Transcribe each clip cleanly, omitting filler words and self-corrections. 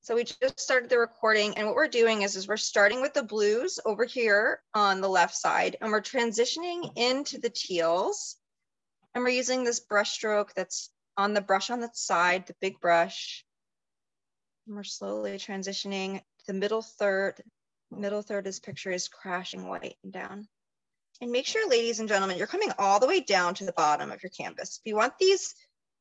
So we just started the recording, and what we're doing is we're starting with the blues over here on the left side, and we're transitioning into the teals. And we're using this brush stroke that's on the brush on the side, the big brush. And we're slowly transitioning to the middle third. Middle third of this picture is crashing white and down. And make sure, ladies and gentlemen, you're coming all the way down to the bottom of your canvas. If you want these,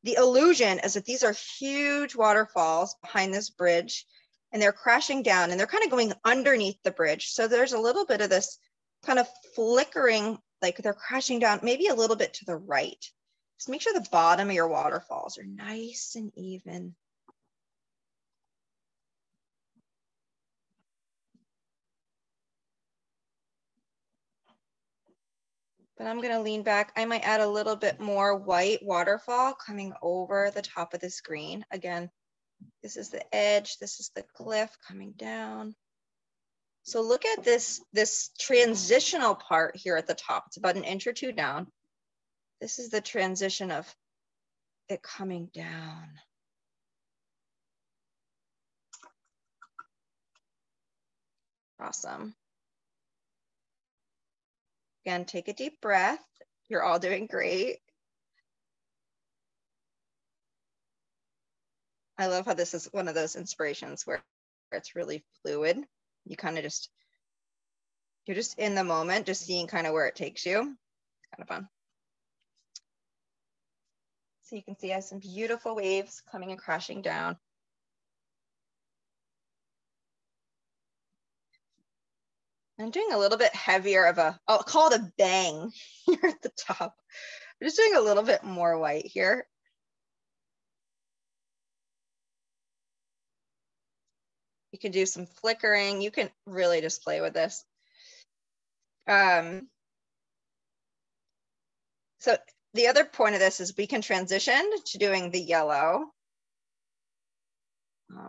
the illusion is that these are huge waterfalls behind this bridge, and they're crashing down, and they're kind of going underneath the bridge. So there's a little bit of this kind of flickering, like they're crashing down, maybe a little bit to the right. Just make sure the bottom of your waterfalls are nice and even. But I'm gonna lean back. I might add a little bit more white waterfall coming over the top of this green. Again, this is the edge, this is the cliff coming down. So look at this transitional part here at the top. It's about an inch or two down. This is the transition of it coming down. Awesome. Again, take a deep breath. You're all doing great. I love how this is one of those inspirations where it's really fluid. You kind of just, you're just in the moment, just seeing kind of where it takes you. It's kind of fun. So you can see I have some beautiful waves coming and crashing down. I'm doing a little bit heavier of a, I'll call it a bang here at the top. I'm just doing a little bit more white here. You can do some flickering. You can really just play with this. So the other point of this is we can transition to doing the yellow,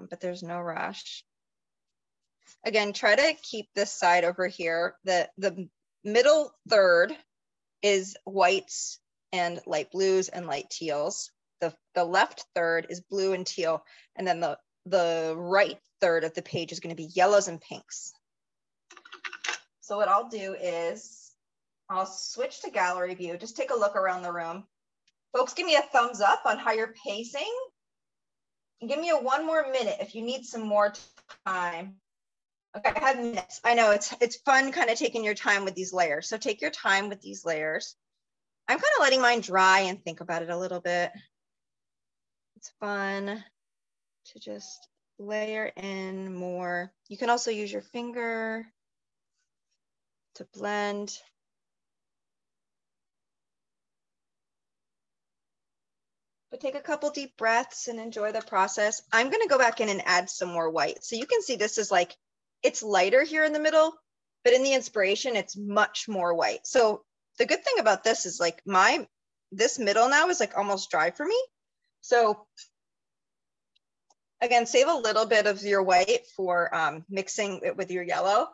but there's no rush. Again, try to keep this side over here. The middle third is whites and light blues and light teals. The left third is blue and teal. And then the right third of the page is going to be yellows and pinks. So what I'll do is I'll switch to gallery view. Just take a look around the room. Folks, give me a thumbs up on how you're pacing. And give me one more minute if you need some more time. Okay, I have minutes. I know it's fun kind of taking your time with these layers. So take your time with these layers. I'm kind of letting mine dry and think about it a little bit. It's fun to just layer in more. You can also use your finger to blend. But take a couple deep breaths and enjoy the process. I'm going to go back in and add some more white. So you can see this is like, it's lighter here in the middle, but in the inspiration, it's much more white. So the good thing about this is like this middle now is like almost dry for me. So again, save a little bit of your white for mixing it with your yellow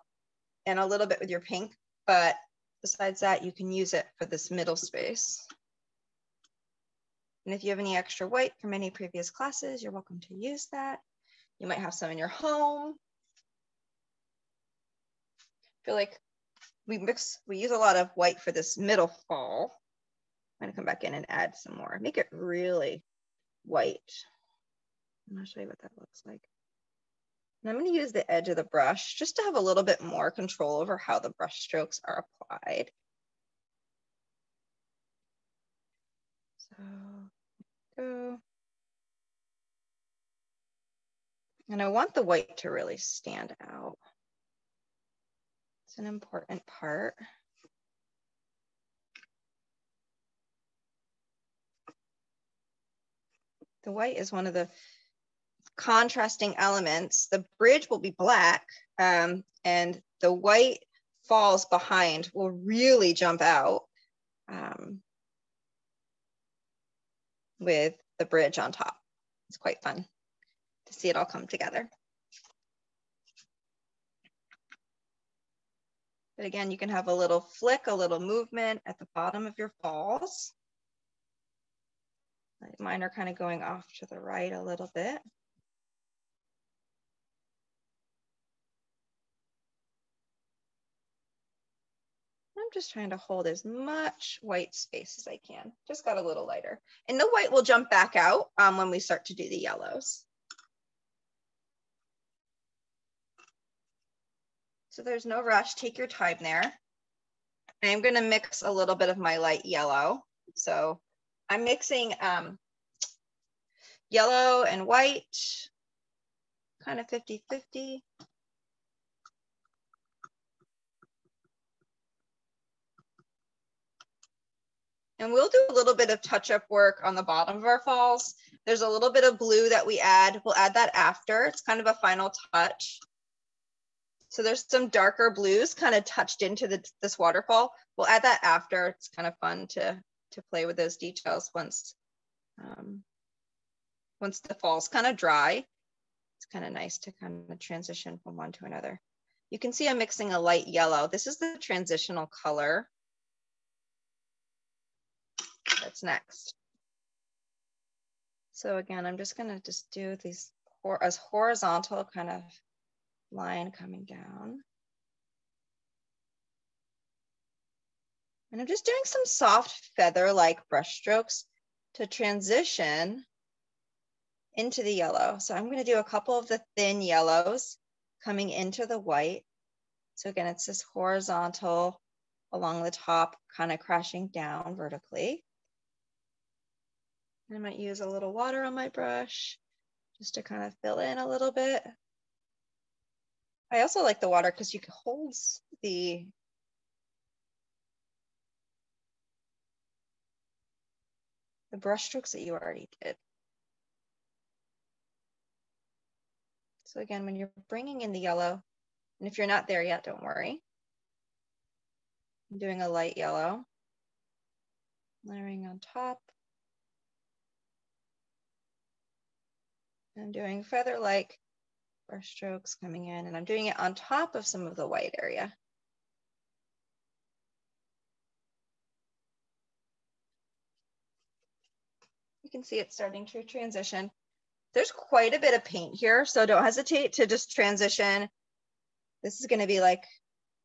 and a little bit with your pink. But besides that, you can use it for this middle space. And if you have any extra white from any previous classes, you're welcome to use that. You might have some in your home. I feel like we use a lot of white for this middle fall. I'm gonna come back in and add some more. Make it really white. I'm gonna show you what that looks like. And I'm gonna use the edge of the brush just to have a little bit more control over how the brush strokes are applied. So go. And I want the white to really stand out. It's an important part. The white is one of the contrasting elements. The bridge will be black, and the white falls behind will really jump out with the bridge on top. It's quite fun to see it all come together. But again, you can have a little flick, a little movement at the bottom of your falls. Mine are kind of going off to the right a little bit. just trying to hold as much white space as I can. Just got a little lighter. And the white will jump back out when we start to do the yellows. So there's no rush, take your time there. I'm gonna mix a little bit of my light yellow. So I'm mixing yellow and white, kind of 50-50. And we'll do a little bit of touch-up work on the bottom of our falls. There's a little bit of blue that we add. We'll add that after. It's kind of a final touch. So there's some darker blues kind of touched into this waterfall. We'll add that after. It's kind of fun to play with those details once the fall's kind of dry. It's kind of nice to kind of transition from one to another. You can see I'm mixing a light yellow. This is the transitional color. That's next. So again, I'm just gonna do these as horizontal kind of line coming down. And I'm just doing some soft feather-like brush strokes to transition into the yellow. So I'm gonna do a couple of the thin yellows coming into the white. So again, it's this horizontal along the top, kind of crashing down vertically. I might use a little water on my brush just to kind of fill in a little bit. I also like the water because you can hold the brush strokes that you already did. So again, when you're bringing in the yellow, and if you're not there yet, don't worry. I'm doing a light yellow, layering on top. I'm doing feather-like brush strokes coming in, and I'm doing it on top of some of the white area. You can see it starting to transition. There's quite a bit of paint here, so don't hesitate to just transition. This is going to be like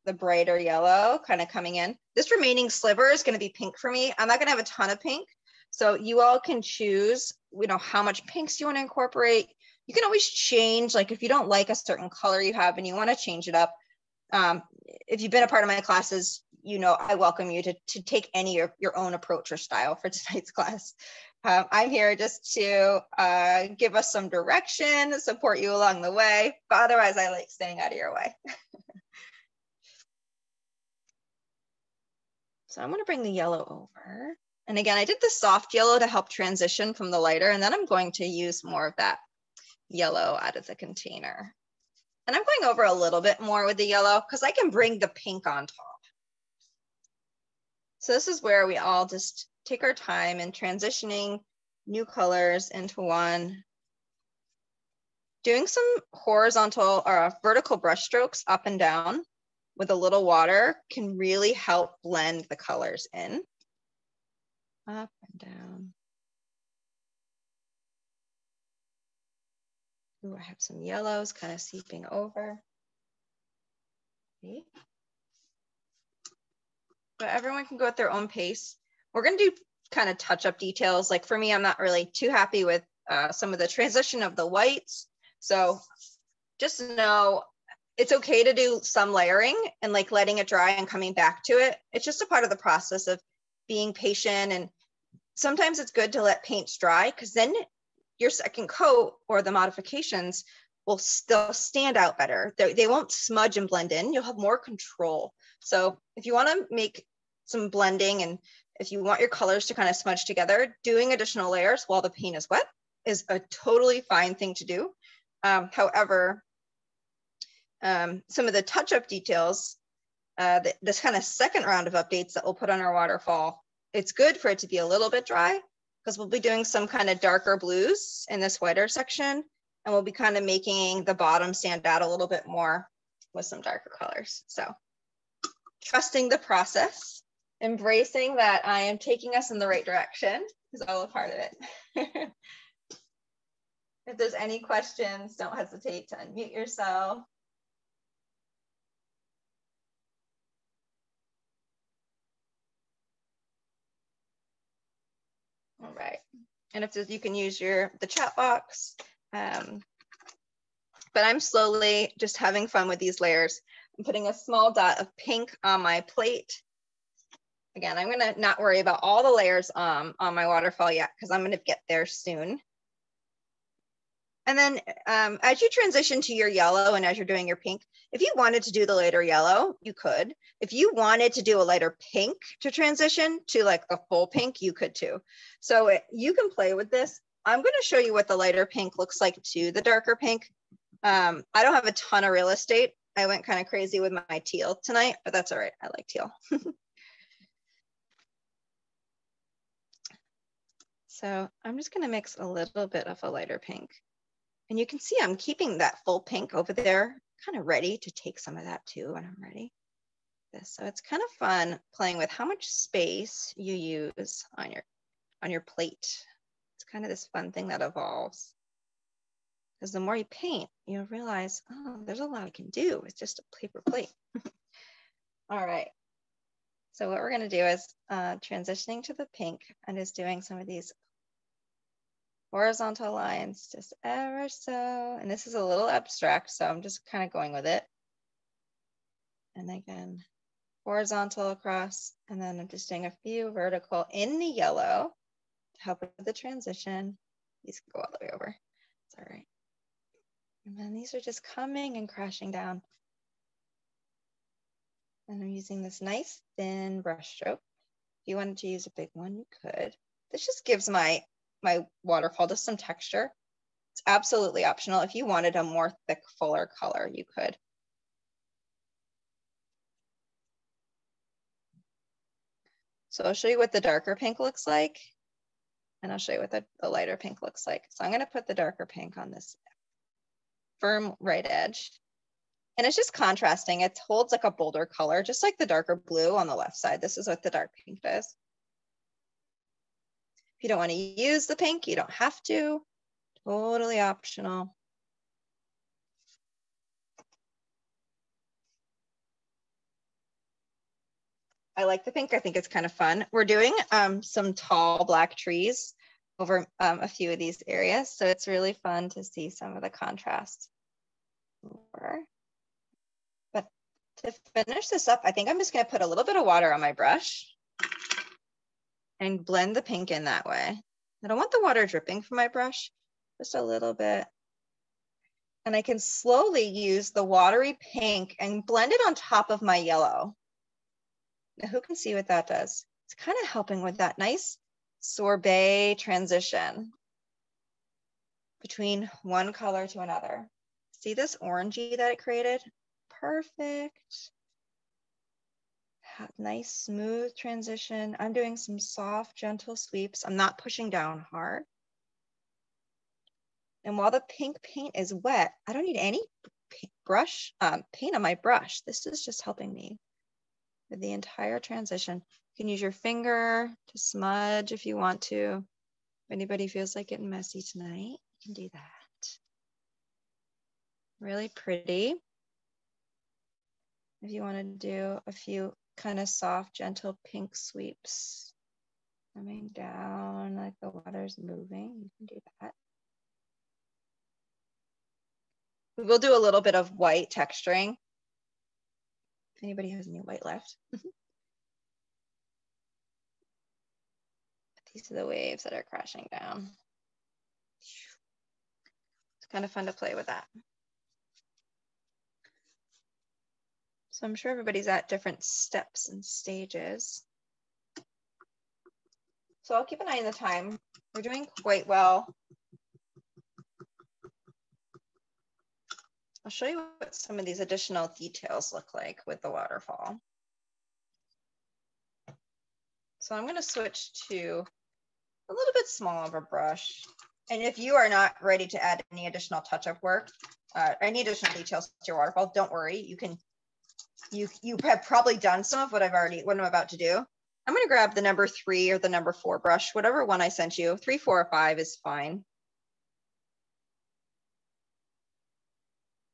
the brighter yellow kind of coming in. This remaining sliver is going to be pink for me. I'm not going to have a ton of pink, so you all can choose, how much pinks you want to incorporate. You can always change, like if you don't like a certain color you have and you want to change it up. If you've been a part of my classes, I welcome you to take any of your own approach or style for tonight's class. I'm here just to give us some direction, support you along the way, but otherwise I like staying out of your way. So I'm going to bring the yellow over. And again, I did the soft yellow to help transition from the lighter, and then I'm going to use more of that yellow out of the container. And I'm going over a little bit more with the yellow because I can bring the pink on top. So this is where we all just take our time in transitioning new colors into one. Doing some horizontal or vertical brush strokes up and down with a little water can really help blend the colors in. Up and down. Ooh, I have some yellows kind of seeping over. See? But everyone can go at their own pace. We're going to do kind of touch-up details. Like for me, I'm not really too happy with some of the transition of the whites. So just know it's okay to do some layering and like letting it dry and coming back to it. It's just a part of the process of being patient. And sometimes it's good to let paints dry because then your second coat or the modifications will still stand out better. They won't smudge and blend in. You'll have more control. So if you want to make some blending and if you want your colors to kind of smudge together, doing additional layers while the paint is wet is a totally fine thing to do. However, some of the touch-up details, this kind of second round of updates that we'll put on our waterfall, it's good for it to be a little bit dry because we'll be doing some kind of darker blues in this whiter section, and we'll be kind of making the bottom stand out a little bit more with some darker colors. So trusting the process, embracing that I am taking us in the right direction is all a part of it. If there's any questions, don't hesitate to unmute yourself. And if you can use the chat box. But I'm slowly just having fun with these layers. I'm putting a small dot of pink on my plate. Again, I'm gonna not worry about all the layers on my waterfall yet, because I'm gonna get there soon. And then as you transition to your yellow and as you're doing your pink, if you wanted to do the lighter yellow, you could. If you wanted to do a lighter pink to transition to like the full pink, you could too. So you can play with this. I'm gonna show you what the lighter pink looks like to the darker pink. I don't have a ton of real estate. I went kind of crazy with my teal tonight, but that's all right. I like teal. So I'm just going to mix a little bit of a lighter pink. And you can see I'm keeping that full pink over there, kind of ready to take some of that too when I'm ready. So it's kind of fun playing with how much space you use on your plate. It's kind of this fun thing that evolves. Because the more you paint, you'll realize, oh, there's a lot I can do. It's just a paper plate. All right. So what we're going to do is transitioning to the pink and just doing some of these horizontal lines, just ever so. And this is a little abstract, so I'm just kind of going with it. And again, horizontal across, and then I'm just doing a few vertical in the yellow to help with the transition. These can go all the way over. It's all right. And then these are just coming and crashing down. And I'm using this nice thin brush stroke. If you wanted to use a big one, you could. This just gives my waterfall just some texture. It's absolutely optional. If you wanted a more thick, fuller color, you could. So I'll show you what the darker pink looks like, and I'll show you what the lighter pink looks like. So I'm going to put the darker pink on this firm right edge. And it's just contrasting. It holds like a bolder color, just like the darker blue on the left side. This is what the dark pink does. If you don't want to use the pink, you don't have to. Totally optional. I like the pink. I think it's kind of fun. We're doing some tall black trees over a few of these areas. So it's really fun to see some of the contrast. But to finish this up, I think I'm just going to put a little bit of water on my brush and blend the pink in that way. I don't want the water dripping from my brush, just a little bit. And I can slowly use the watery pink and blend it on top of my yellow. Now, who can see what that does? It's kind of helping with that nice sorbet transition between one color to another. See this orangey that it created? Perfect. Nice smooth transition. I'm doing some soft, gentle sweeps. I'm not pushing down hard. And while the pink paint is wet, I don't need any paint on my brush. This is just helping me with the entire transition. You can use your finger to smudge if you want to. If anybody feels like getting messy tonight, you can do that. Really pretty. If you want to do a few kind of soft, gentle pink sweeps coming down like the water's moving, you can do that. We will do a little bit of white texturing. If anybody has any white left. These are the waves that are crashing down. It's kind of fun to play with that. So I'm sure everybody's at different steps and stages. So I'll keep an eye on the time. We're doing quite well. I'll show you what some of these additional details look like with the waterfall. So I'm going to switch to a little bit smaller of a brush. And if you are not ready to add any additional touch-up work, any additional details to your waterfall, don't worry. You have probably done some of what I'm about to do. I'm going to grab the number 3 or the number 4 brush, whatever one I sent you. 3, 4, or 5 is fine.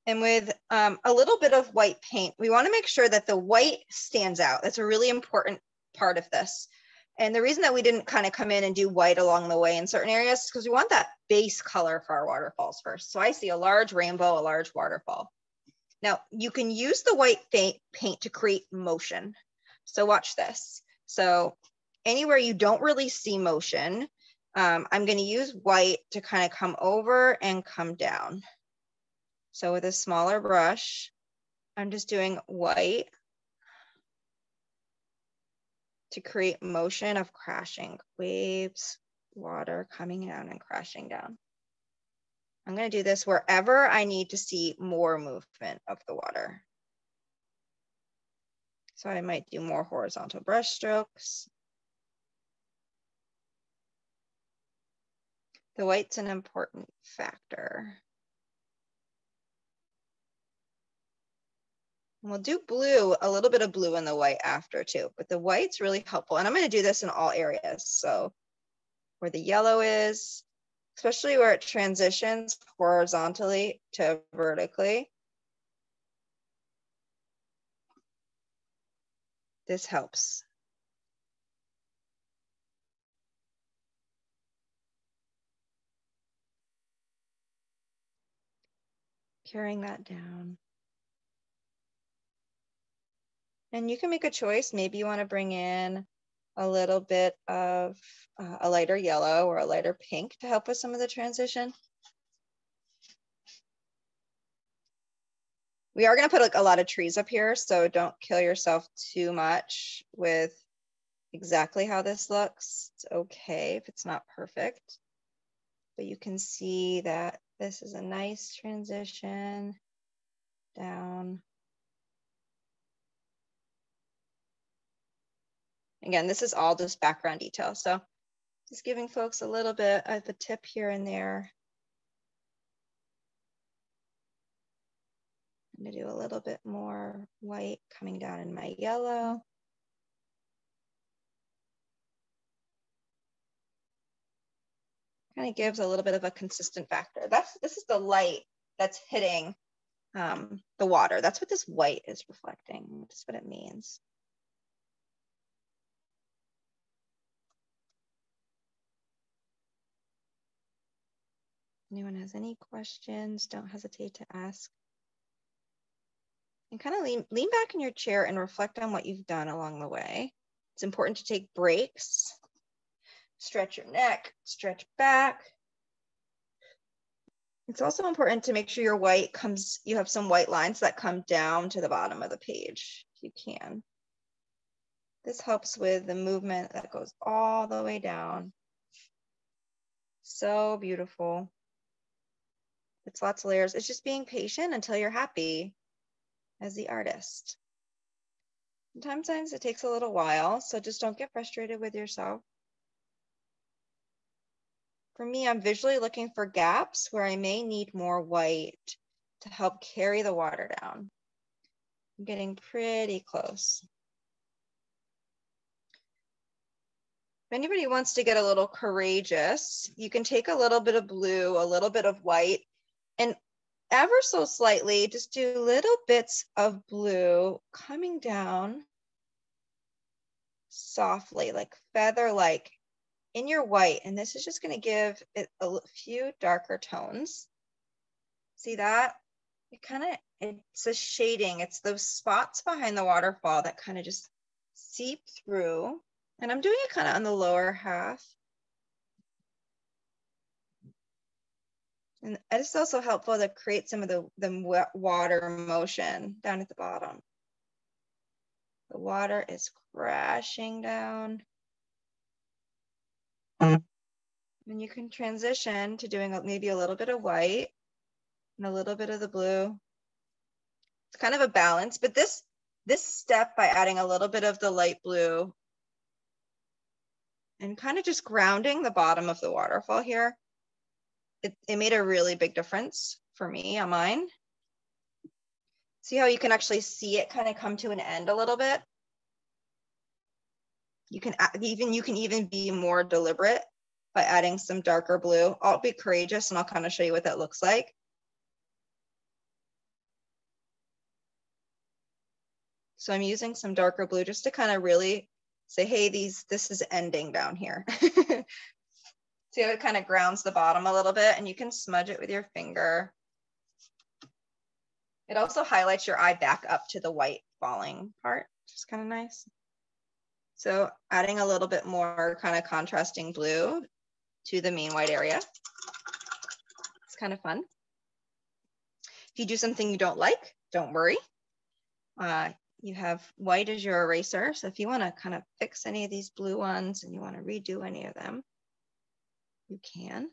And with a little bit of white paint, we want to make sure that the white stands out. That's a really important part of this. And the reason that we didn't kind of come in and do white along the way in certain areas is because we want that base color for our waterfalls first. So I see a large rainbow, a large waterfall. Now you can use the white paint to create motion. So watch this. So anywhere you don't really see motion, I'm going to use white to kind of come over and come down. So with a smaller brush, I'm just doing white to create motion of crashing waves, water coming down and crashing down. I'm going to do this wherever I need to see more movement of the water. So I might do more horizontal brush strokes. The white's an important factor. And we'll do blue, a little bit of blue in the white after too, but the white's really helpful. And I'm going to do this in all areas. So where the yellow is, especially where it transitions horizontally to vertically. This helps. Carrying that down. And you can make a choice. Maybe you want to bring in a little bit of a lighter yellow or a lighter pink to help with some of the transition. We are going to put like a lot of trees up here, so don't kill yourself too much with exactly how this looks. It's okay if it's not perfect, but you can see that this is a nice transition down. Again, this is all just background detail. So just giving folks a little bit of a tip here and there. I'm gonna do a little bit more white coming down in my yellow. Kind of gives a little bit of a consistent factor. This is the light that's hitting the water. That's what this white is reflecting. That's what it means. Anyone has any questions, don't hesitate to ask. And kind of lean back in your chair and reflect on what you've done along the way. It's important to take breaks. Stretch your neck, stretch back. It's also important to make sure your white you have some white lines that come down to the bottom of the page, if you can. This helps with the movement that goes all the way down. So beautiful. It's lots of layers. It's just being patient until you're happy as the artist. Sometimes it takes a little while, so just don't get frustrated with yourself. For me, I'm visually looking for gaps where I may need more white to help carry the water down. I'm getting pretty close. If anybody wants to get a little courageous, you can take a little bit of blue, a little bit of white, and ever so slightly, just do little bits of blue coming down softly, like feather-like in your white. And this is just going to give it a few darker tones. See that? It's a shading. It's those spots behind the waterfall that kind of just seep through. And I'm doing it kind of on the lower half. And it's also helpful to create some of the water motion down at the bottom. The water is crashing down. And you can transition to doing maybe a little bit of white and a little bit of the blue. It's kind of a balance, but this step by adding a little bit of the light blue and kind of just grounding the bottom of the waterfall here, it made a really big difference for me on mine. See how you can actually see it kind of come to an end a little bit? You can even be more deliberate by adding some darker blue. I'll be courageous and I'll kind of show you what that looks like. So I'm using some darker blue just to kind of really say, hey, this is ending down here. See how it kind of grounds the bottom a little bit, and you can smudge it with your finger. It also highlights your eye back up to the white falling part, which is kind of nice. So adding a little bit more kind of contrasting blue to the main white area. It's kind of fun. If you do something you don't like, don't worry. You have white as your eraser. So if you want to kind of fix any of these blue ones and you want to redo any of them, you can.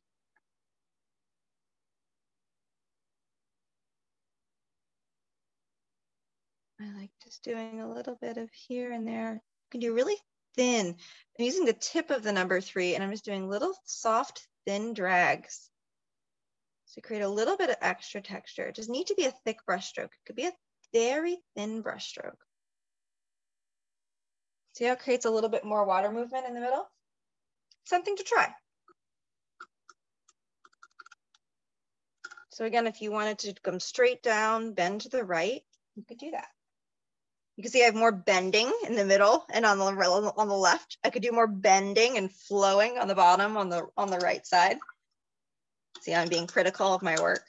I like just doing a little bit of here and there. You can do really thin. I'm using the tip of the number 3 and I'm just doing little soft, thin drags to create a little bit of extra texture. It doesn't need to be a thick brush stroke. It could be a very thin brush stroke. See how it creates a little bit more water movement in the middle? Something to try. So again, if you wanted to come straight down, bend to the right, you could do that. You can see I have more bending in the middle and on the left. I could do more bending and flowing on the bottom on the right side. See, I'm being critical of my work.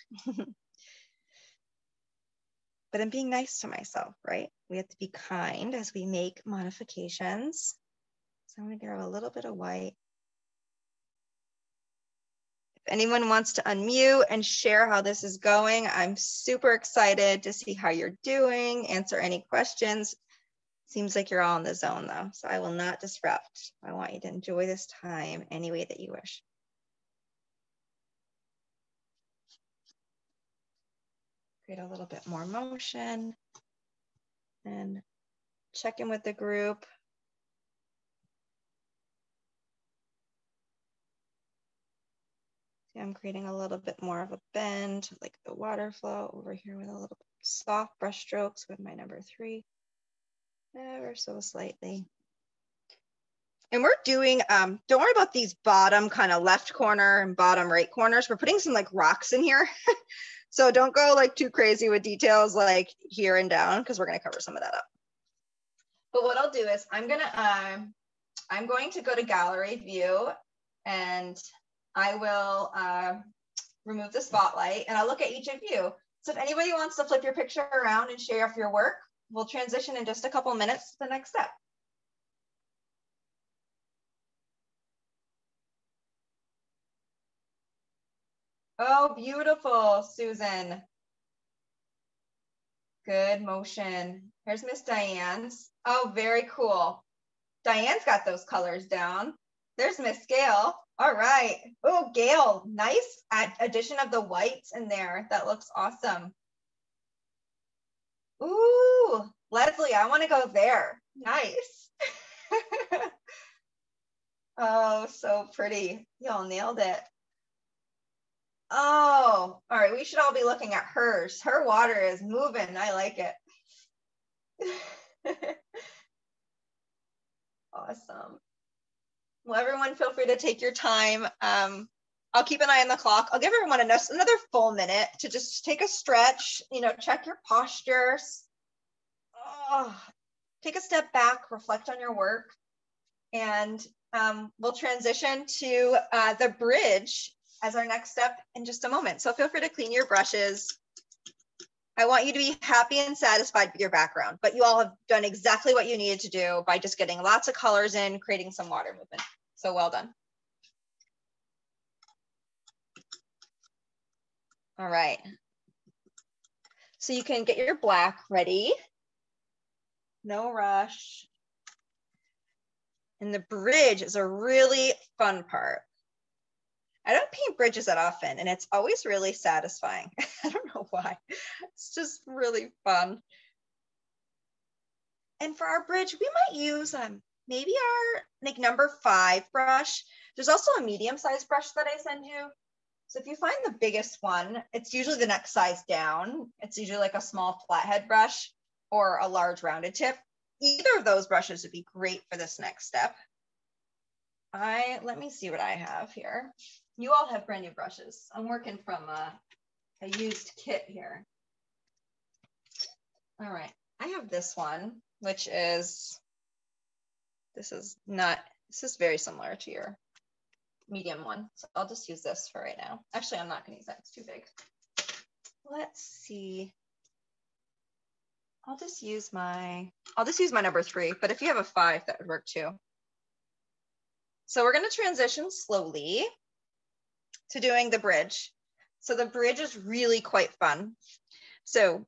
But I'm being nice to myself, right? We have to be kind as we make modifications. So I'm gonna grab a little bit of white. If anyone wants to unmute and share how this is going, I'm super excited to see how you're doing, answer any questions. Seems like you're all in the zone though, so I will not disrupt. I want you to enjoy this time any way that you wish. Create a little bit more motion and check in with the group. See, I'm creating a little bit more of a bend, like the water flow over here with a little bit soft brush strokes with my number 3, ever so slightly. And we're doing, don't worry about these bottom kind of left corner and bottom right corners. We're putting some like rocks in here. So don't go like too crazy with details like here and down, because we're gonna cover some of that up. But what I'll do is I'm going to go to gallery view and I will remove the spotlight and I'll look at each of you. So if anybody wants to flip your picture around and share off your work, we'll transition in just a couple minutes to the next step. Oh, beautiful, Susan. Good motion. Here's Miss Diane's. Oh, very cool. Diane's got those colors down. There's Miss Gail. All right. Oh, Gail, nice addition of the whites in there. That looks awesome. Ooh, Leslie, I want to go there. Nice. Oh, so pretty. Y'all nailed it. Oh, all right. We should all be looking at hers. Her water is moving. I like it. Awesome. Well, everyone feel free to take your time. I'll keep an eye on the clock. I'll give everyone another full minute to just take a stretch, check your postures. Oh, take a step back, reflect on your work, and we'll transition to the bridge as our next step in just a moment. So feel free to clean your brushes. I want you to be happy and satisfied with your background, but you all have done exactly what you needed to do by just getting lots of colors in, creating some water movement. So well done. All right. So you can get your black ready. No rush. And the bridge is a really fun part. I don't paint bridges that often, and it's always really satisfying. I don't know why. It's just really fun. And for our bridge, we might use maybe our number 5 brush. There's also a medium-sized brush that I send you. So if you find the biggest one, it's usually the next size down. It's usually like a small flathead brush or a large rounded tip. Either of those brushes would be great for this next step. Let me see what I have here. You all have brand new brushes. I'm working from a used kit here. All right, I have this one, which is This is very similar to your medium one. So I'll just use this for right now. Actually, I'm not gonna use that, it's too big. Let's see. I'll just use my number 3, but if you have a 5, that would work too. So we're gonna transition slowly to doing the bridge. So the bridge is really quite fun. So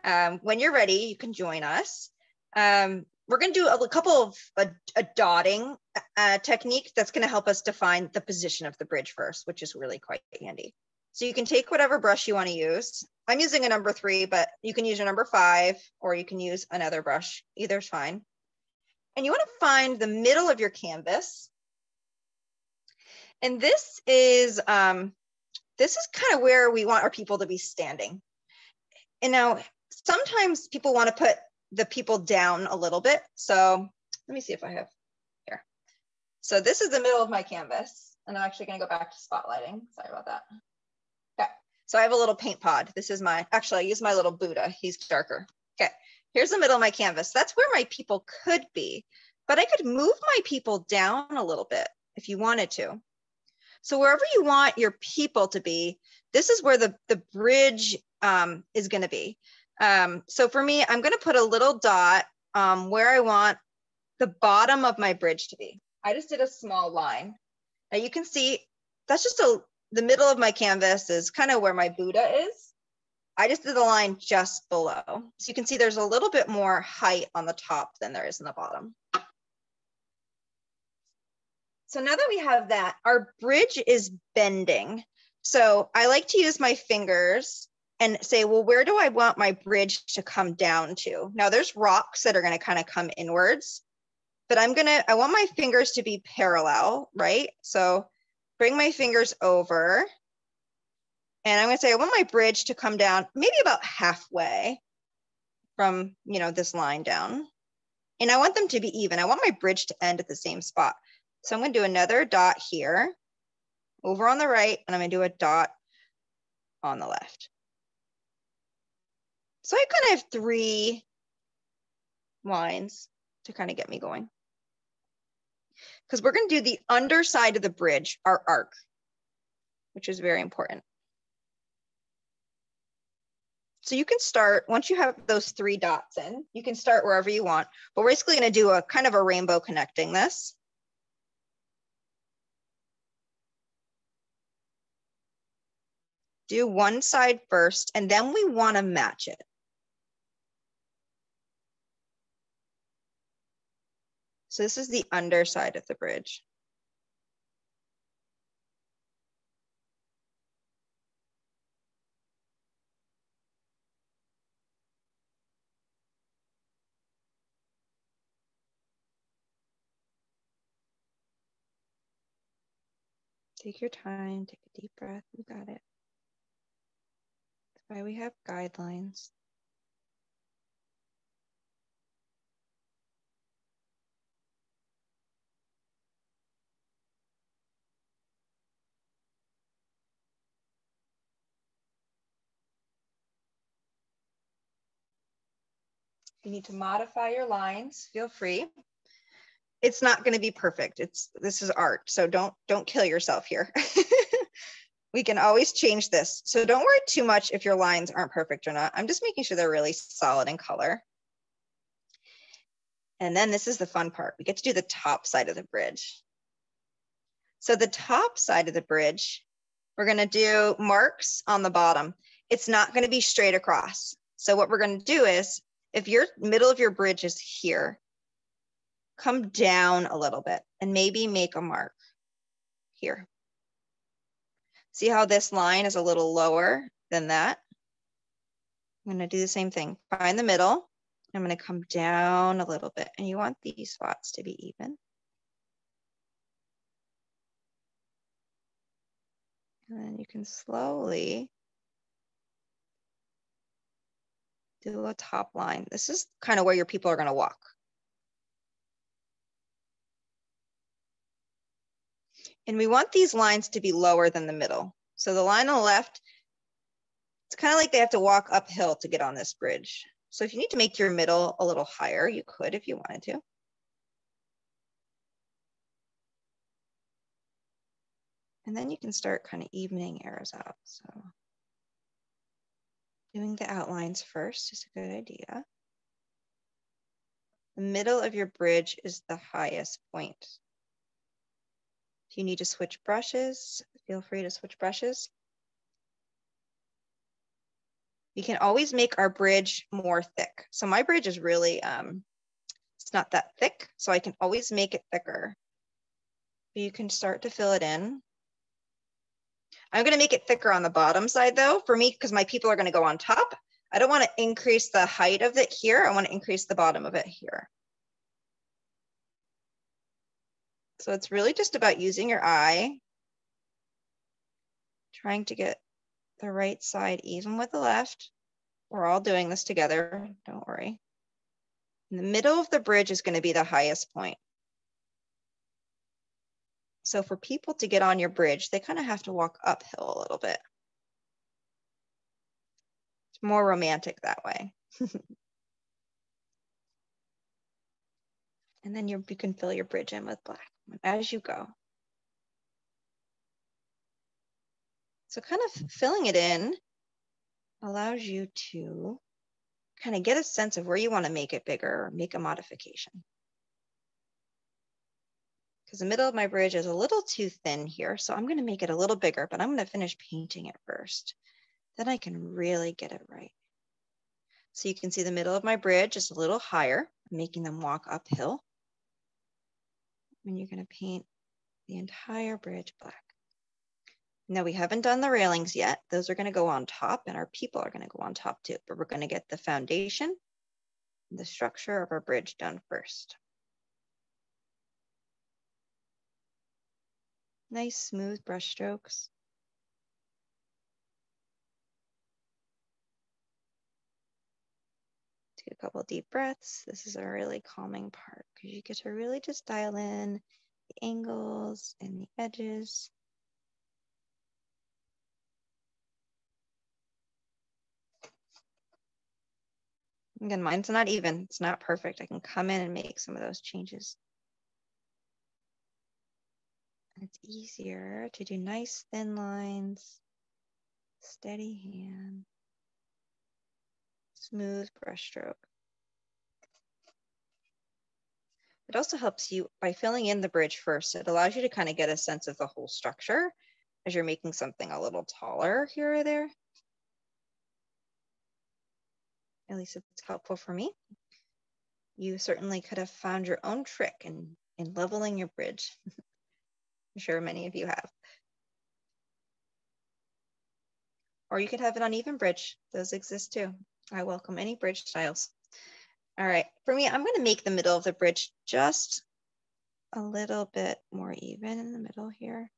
when you're ready, you can join us. We're going to do a couple of a dotting technique that's going to help us define the position of the bridge first, which is really quite handy. So you can take whatever brush you want to use. I'm using a number 3, but you can use a number 5, or you can use another brush. Either's fine. And you want to find the middle of your canvas. And this is kind of where we want our people to be standing. And now sometimes people want to put the people down a little bit. So let me see if I have here. So this is the middle of my canvas, and I'm actually going to go back to spotlighting. Sorry about that. Okay, so I have a little paint pod. This is actually I use my little Buddha. He's darker. Okay, here's the middle of my canvas. That's where my people could be, but I could move my people down a little bit if you wanted to. So wherever you want your people to be, this is where the bridge is going to be. So for me, I'm going to put a little dot where I want the bottom of my bridge to be. I just did a small line. Now you can see that's just the middle of my canvas is kind of where my Buddha is. I just did the line just below. So you can see there's a little bit more height on the top than there is in the bottom. So now that we have that, our bridge is bending. So I like to use my fingers and say, well, where do I want my bridge to come down to? Now there's rocks that are gonna kind of come inwards, but I want my fingers to be parallel, right? So bring my fingers over, and I'm gonna say, I want my bridge to come down maybe about halfway from, this line down. And I want them to be even. I want my bridge to end at the same spot. So I'm going to do another dot here over on the right, and I'm going to do a dot on the left. So I kind of have 3 lines to kind of get me going. Because we're going to do the underside of the bridge, our arc, which is very important. So you can start, once you have those 3 dots in, you can start wherever you want, but we're basically going to do a kind of a rainbow connecting this. Do one side first, and then we want to match it. So this is the underside of the bridge. Take your time, take a deep breath, you got it. That's why we have guidelines. If you need to modify your lines, feel free. It's not going to be perfect. This is art, so don't kill yourself here. We can always change this. So don't worry too much if your lines aren't perfect or not. I'm just making sure they're really solid in color. And then this is the fun part. We get to do the top side of the bridge. So the top side of the bridge, we're going to do marks on the bottom. It's not going to be straight across. So what we're going to do is, if your middle of your bridge is here, come down a little bit and maybe make a mark here. See how this line is a little lower than that? I'm going to do the same thing. Find the middle. I'm going to come down a little bit, and you want these spots to be even. And then you can slowly do a top line. This is kind of where your people are going to walk. And we want these lines to be lower than the middle. So the line on the left, it's kind of like they have to walk uphill to get on this bridge. So if you need to make your middle a little higher, you could if you wanted to. And then you can start kind of evening arrows out. So doing the outlines first is a good idea. The middle of your bridge is the highest point. If you need to switch brushes, feel free to switch brushes. We can always make our bridge more thick. So my bridge is really, it's not that thick, so I can always make it thicker. But you can start to fill it in. I'm gonna make it thicker on the bottom side though, for me, because my people are gonna go on top. I don't wanna increase the height of it here. I wanna increase the bottom of it here. So it's really just about using your eye, trying to get the right side even with the left. We're all doing this together, don't worry. And the middle of the bridge is gonna be the highest point. So for people to get on your bridge, they kind of have to walk uphill a little bit. It's more romantic that way. And then you can fill your bridge in with black as you go. So kind of filling it in allows you to kind of get a sense of where you want to make it bigger or make a modification. Because the middle of my bridge is a little too thin here, so I'm going to make it a little bigger, but I'm going to finish painting it first. Then I can really get it right. So you can see the middle of my bridge is a little higher, making them walk uphill. And you're going to paint the entire bridge black. Now we haven't done the railings yet. Those are going to go on top and our people are going to go on top too, but we're going to get the foundation, the structure of our bridge done first. Nice smooth brush strokes. Take a couple deep breaths. This is a really calming part because you get to really just dial in the angles and the edges. Again, mine's not even, it's not perfect. I can come in and make some of those changes. And it's easier to do nice thin lines, steady hand, smooth brush stroke. It also helps you by filling in the bridge first. It allows you to kind of get a sense of the whole structure as you're making something a little taller here or there. At least it's helpful for me. You certainly could have found your own trick in leveling your bridge. I'm sure many of you have. Or you could have an uneven bridge. Those exist too. I welcome any bridge styles. All right, for me, I'm gonna make the middle of the bridge just a little bit more even in the middle here.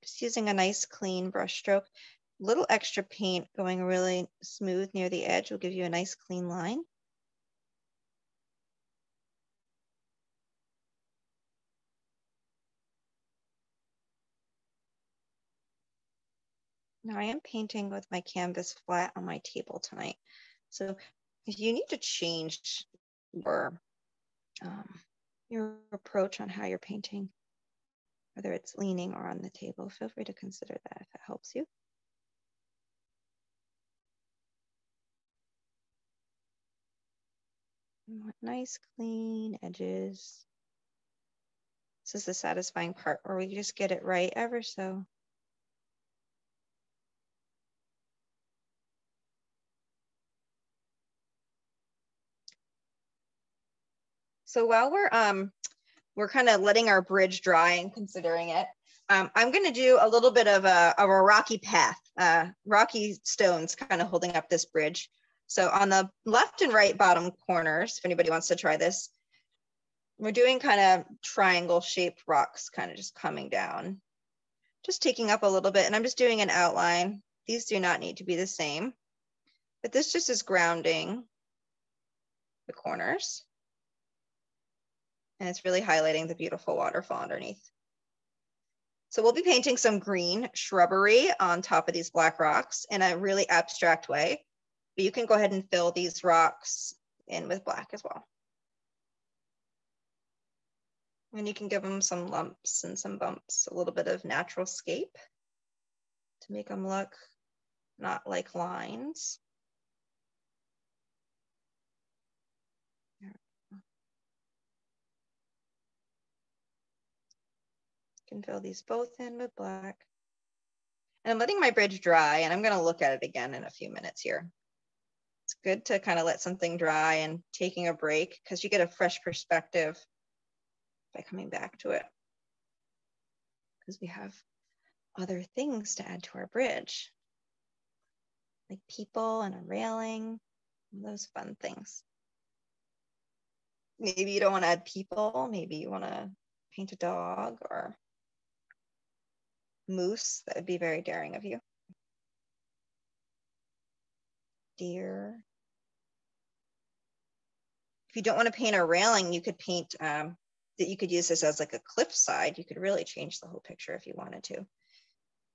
Just using a nice clean brush stroke. A little extra paint going really smooth near the edge will give you a nice clean line. Now I am painting with my canvas flat on my table tonight. So if you need to change your approach on how you're painting, whether it's leaning or on the table, feel free to consider that if it helps you. You want nice clean edges. This is the satisfying part where we just get it right ever so. So while we're kind of letting our bridge dry and considering it, I'm going to do a little bit of a rocky path, rocky stones kind of holding up this bridge. So on the left and right bottom corners, if anybody wants to try this, we're doing kind of triangle shaped rocks kind of just coming down, just taking up a little bit. And I'm just doing an outline. These do not need to be the same, but this just is grounding the corners. And it's really highlighting the beautiful waterfall underneath. So we'll be painting some green shrubbery on top of these black rocks in a really abstract way, but you can go ahead and fill these rocks in with black as well. And you can give them some lumps and some bumps, a little bit of natural scape to make them look not like lines. You can fill these both in with black. And I'm letting my bridge dry, and I'm going to look at it again in a few minutes here. It's good to kind of let something dry and taking a break, because you get a fresh perspective by coming back to it. Because we have other things to add to our bridge, like people and a railing, those fun things. Maybe you don't want to add people. Maybe you want to paint a dog or moose. That would be very daring of you. Deer. If you don't want to paint a railing, you could paint that you could use this as like a cliffside. You could really change the whole picture if you wanted to.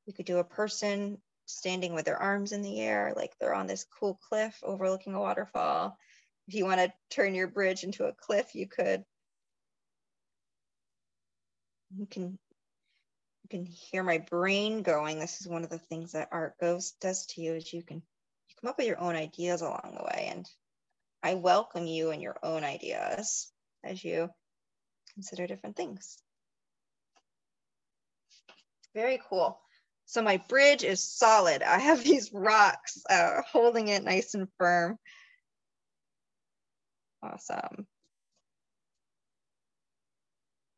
You could do a person standing with their arms in the air, like they're on this cool cliff overlooking a waterfall. If you want to turn your bridge into a cliff, you could. You can hear my brain going. This is one of the things that art does to you, is you come up with your own ideas along the way. And I welcome you and your own ideas as you consider different things. Very cool. So my bridge is solid. I have these rocks holding it nice and firm. Awesome.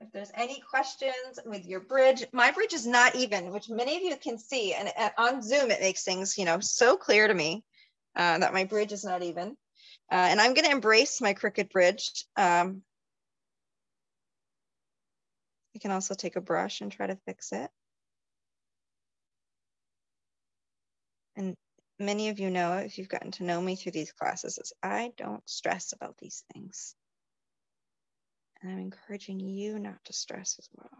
If there's any questions with your bridge, my bridge is not even, which many of you can see, and on Zoom it makes things, so clear to me that my bridge is not even. And I'm going to embrace my crooked bridge. I can also take a brush and try to fix it. And many of you know, if you've gotten to know me through these classes, is I don't stress about these things. And I'm encouraging you not to stress as well.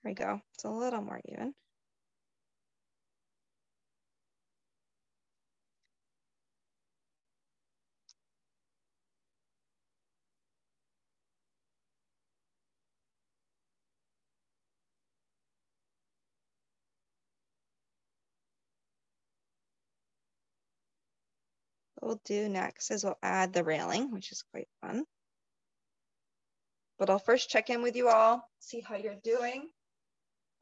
There we go. It's a little more even. What we'll do next is we'll add the railing, which is quite fun. But I'll first check in with you all, see how you're doing.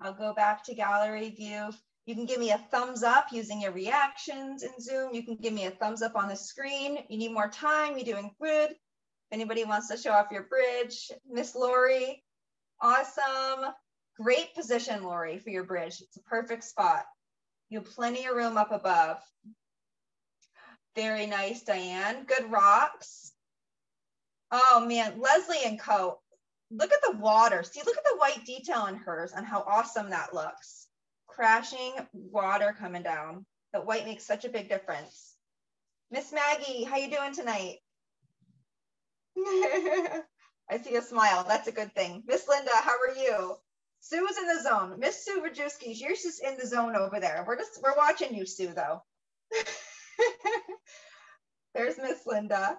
I'll go back to gallery view. You can give me a thumbs up using your reactions in Zoom. You can give me a thumbs up on the screen. You need more time, you're doing good. If anybody wants to show off your bridge, Miss Lori, awesome. Great position, Lori, for your bridge. It's a perfect spot. You have plenty of room up above. Very nice, Diane. Good rocks. Oh man, Leslie and Co. Look at the water. See, look at the white detail on hers and how awesome that looks. Crashing water coming down. The white makes such a big difference. Miss Maggie, how you doing tonight? I see a smile. That's a good thing. Miss Linda, how are you? Sue's in the zone. Miss Sue Rajewski, you're just in the zone over there. We're watching you, Sue, though. There's Miss Linda.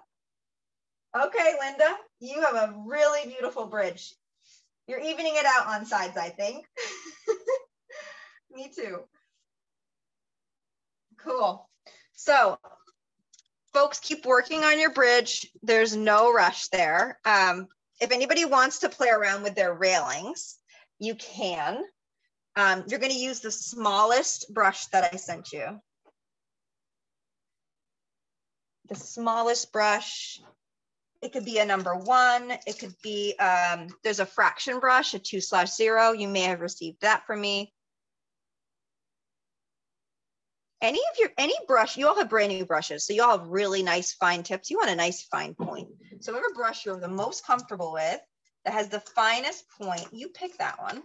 Okay, Linda, you have a really beautiful bridge. You're evening it out on sides, I think. Me too. Cool. So, folks, keep working on your bridge. There's no rush there. If anybody wants to play around with their railings, you can. You're going to use the smallest brush that I sent you. The smallest brush. It could be a number 1. It could be, there's a fraction brush, a 2/0. You may have received that from me. Any brush, you all have brand new brushes. So you all have really nice fine tips. You want a nice fine point. So whatever brush you're the most comfortable with, that has the finest point, you pick that one.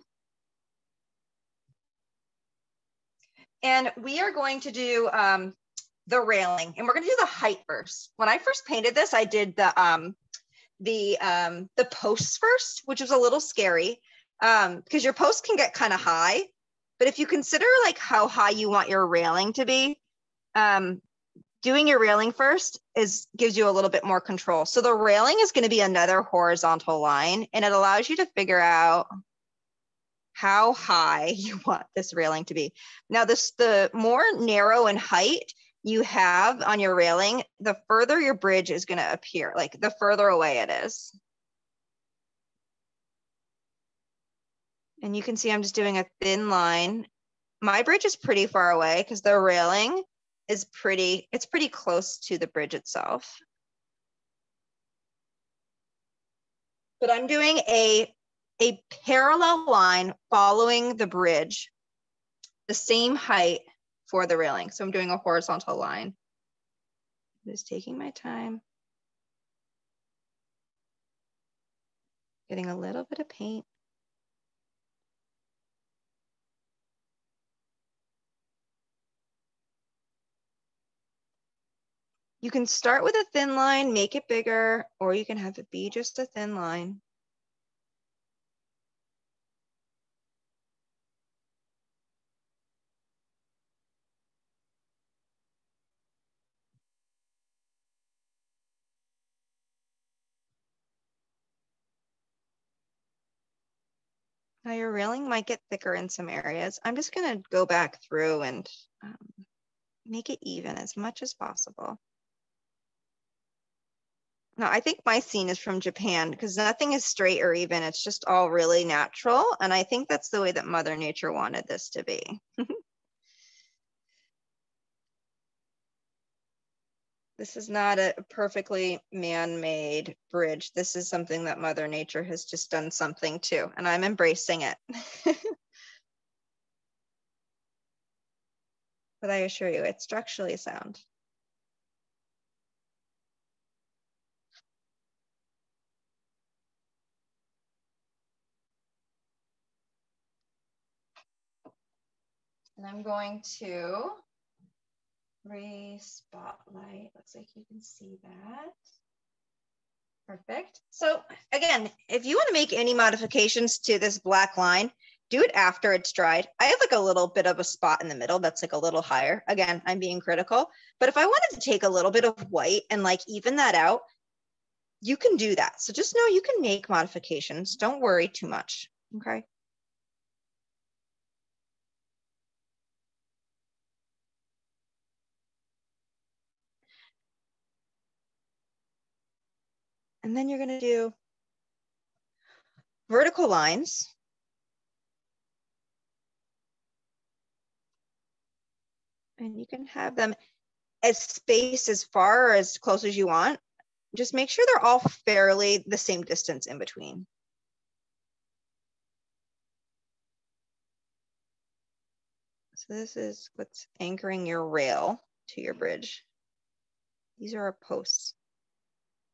And we are going to do the railing, and we're going to do the height first. When I first painted this, I did the posts first, which was a little scary because your posts can get kind of high. But if you consider like how high you want your railing to be, doing your railing first gives you a little bit more control. So the railing is going to be another horizontal line, and it allows you to figure out how high you want this railing to be. Now, the more narrow in height you have on your railing, the further your bridge is going to appear, like the further away it is. And you can see I'm just doing a thin line. My bridge is pretty far away because the railing is pretty close to the bridge itself. But I'm doing a parallel line following the bridge, the same height for the railing. So I'm doing a horizontal line. I'm just taking my time, getting a little bit of paint. You can start with a thin line, make it bigger, or you can have it be just a thin line. Now your railing might get thicker in some areas. I'm just gonna go back through and make it even as much as possible. No, I think my scene is from Japan because nothing is straight or even. It's just all really natural. And I think that's the way that Mother Nature wanted this to be. This is not a perfectly man-made bridge. This is something that Mother Nature has just done something to, and I'm embracing it. But I assure you, it's structurally sound. And I'm going to re-spotlight. Looks like you can see that. Perfect. So again, if you want to make any modifications to this black line, do it after it's dried. I have like a little bit of a spot in the middle that's like a little higher. Again, I'm being critical, but if I wanted to take a little bit of white and like even that out, you can do that. So just know you can make modifications. Don't worry too much, okay? And then you're gonna do vertical lines. And you can have them as spaced as far or as close as you want. Just make sure they're all fairly the same distance in between. So this is what's anchoring your rail to your bridge. These are our posts.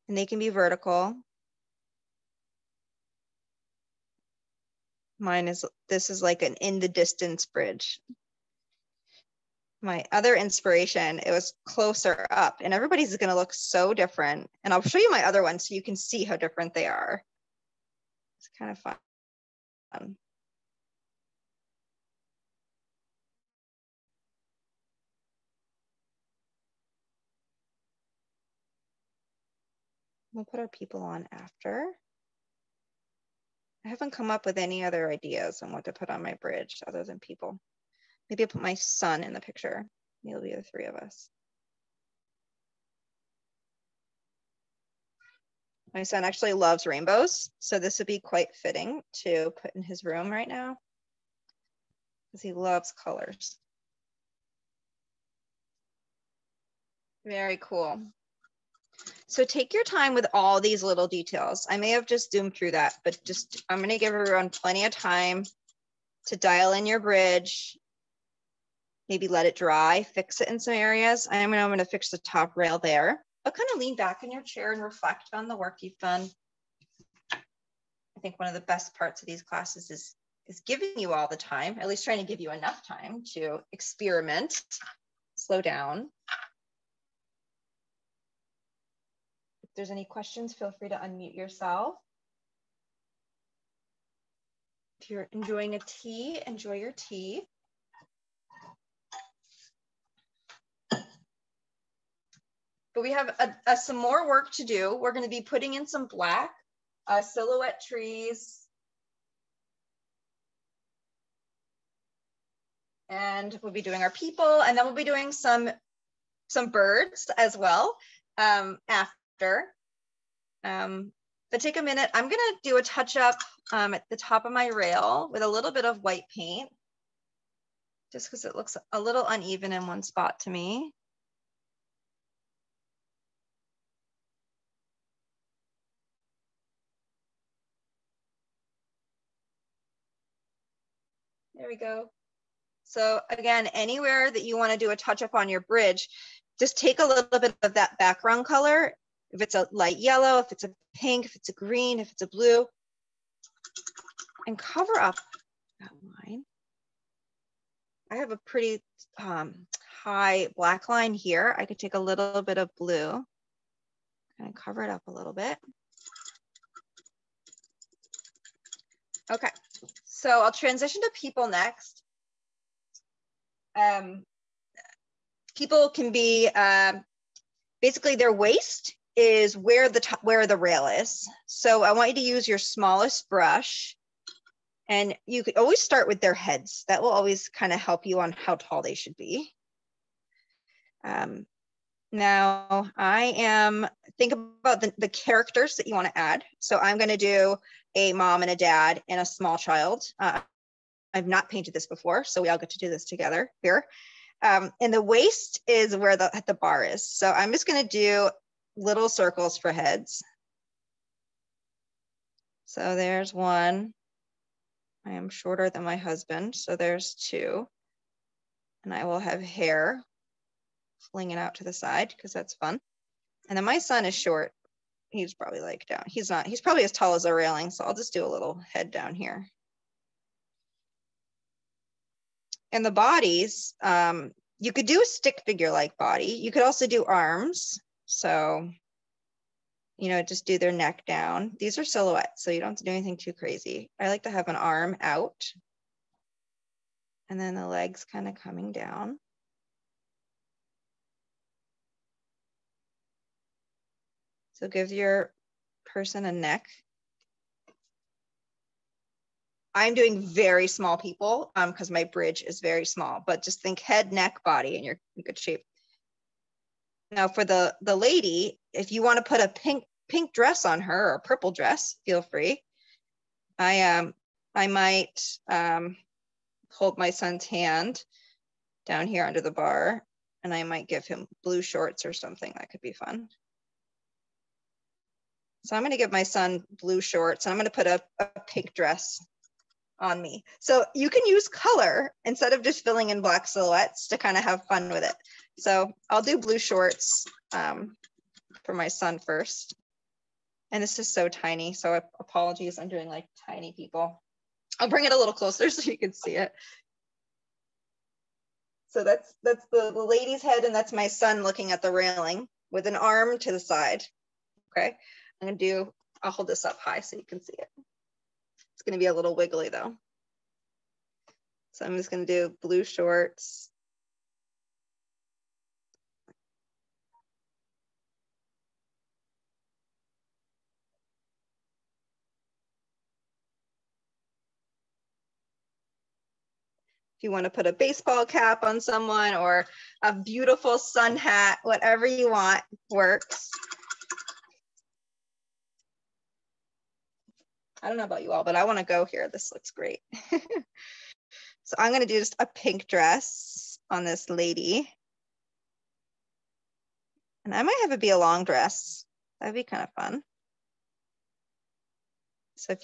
And they can be vertical. This is like an in the distance bridge. My other inspiration, it was closer up, and everybody's gonna look so different. And I'll show you my other one so you can see how different they are. It's kind of fun. We'll put our people on after. I haven't come up with any other ideas on what to put on my bridge other than people. Maybe I'll put my son in the picture. Maybe it'll be the three of us. My son actually loves rainbows, so this would be quite fitting to put in his room right now because he loves colors. Very cool. So take your time with all these little details. I may have just zoomed through that, but I'm gonna give everyone plenty of time to dial in your bridge, maybe let it dry, fix it in some areas. I'm gonna fix the top rail there, but kind of lean back in your chair and reflect on the work you've done. I think one of the best parts of these classes is giving you all the time, at least trying to give you enough time to experiment, slow down. If there's any questions, feel free to unmute yourself. If you're enjoying a tea, enjoy your tea. but we have some more work to do. We're going to be putting in some black silhouette trees. And we'll be doing our people, and then we'll be doing some birds as well after. But take a minute. I'm gonna do a touch up at the top of my rail with a little bit of white paint, just because it looks a little uneven in one spot to me. There we go. So again, anywhere that you want to do a touch up on your bridge, just take a little bit of that background color. If it's a light yellow, if it's a pink, if it's a green, if it's a blue, and cover up that line. I have a pretty high black line here. I could take a little bit of blue and cover it up a little bit. Okay, so I'll transition to people next. People can be, basically their waist is where the rail is. So I want you to use your smallest brush, and you could always start with their heads. That will always kind of help you on how tall they should be. Now think about the characters that you want to add. So I'm going to do a mom and a dad and a small child. I've not painted this before, so we all get to do this together here. And the waist is where the bar is. So I'm just going to do little circles for heads. So there's one. I am shorter than my husband, so there's two. And I will have hair flinging out to the side because that's fun. And then my son is short. He's probably like down. He's probably as tall as the railing, so I'll just do a little head down here. And the bodies, you could do a stick figure-like body. You could also do arms. So, you know, just do their neck down. These are silhouettes, so you don't have to do anything too crazy. I like to have an arm out. And then the legs kind of coming down. So give your person a neck. I'm doing very small people because my bridge is very small, but just think head, neck, body, and you're in good shape. Now for the lady, if you want to put a pink dress on her or a purple dress, feel free. I might hold my son's hand down here under the bar, and I might give him blue shorts or something. That could be fun. So I'm going to give my son blue shorts, and I'm going to put a pink dress on me. So you can use color instead of just filling in black silhouettes to kind of have fun with it. So I'll do blue shorts for my son first. And this is so tiny, so apologies, I'm doing like tiny people. I'll bring it a little closer so you can see it. So that's the lady's head, and that's my son looking at the railing with an arm to the side. Okay, I'll hold this up high so you can see it. It's gonna be a little wiggly though. So I'm just gonna do blue shorts. If you want to put a baseball cap on someone or a beautiful sun hat, whatever you want works. I don't know about you all, but I want to go here. This looks great. So I'm going to do just a pink dress on this lady. And I might have it be a long dress. That'd be kind of fun. So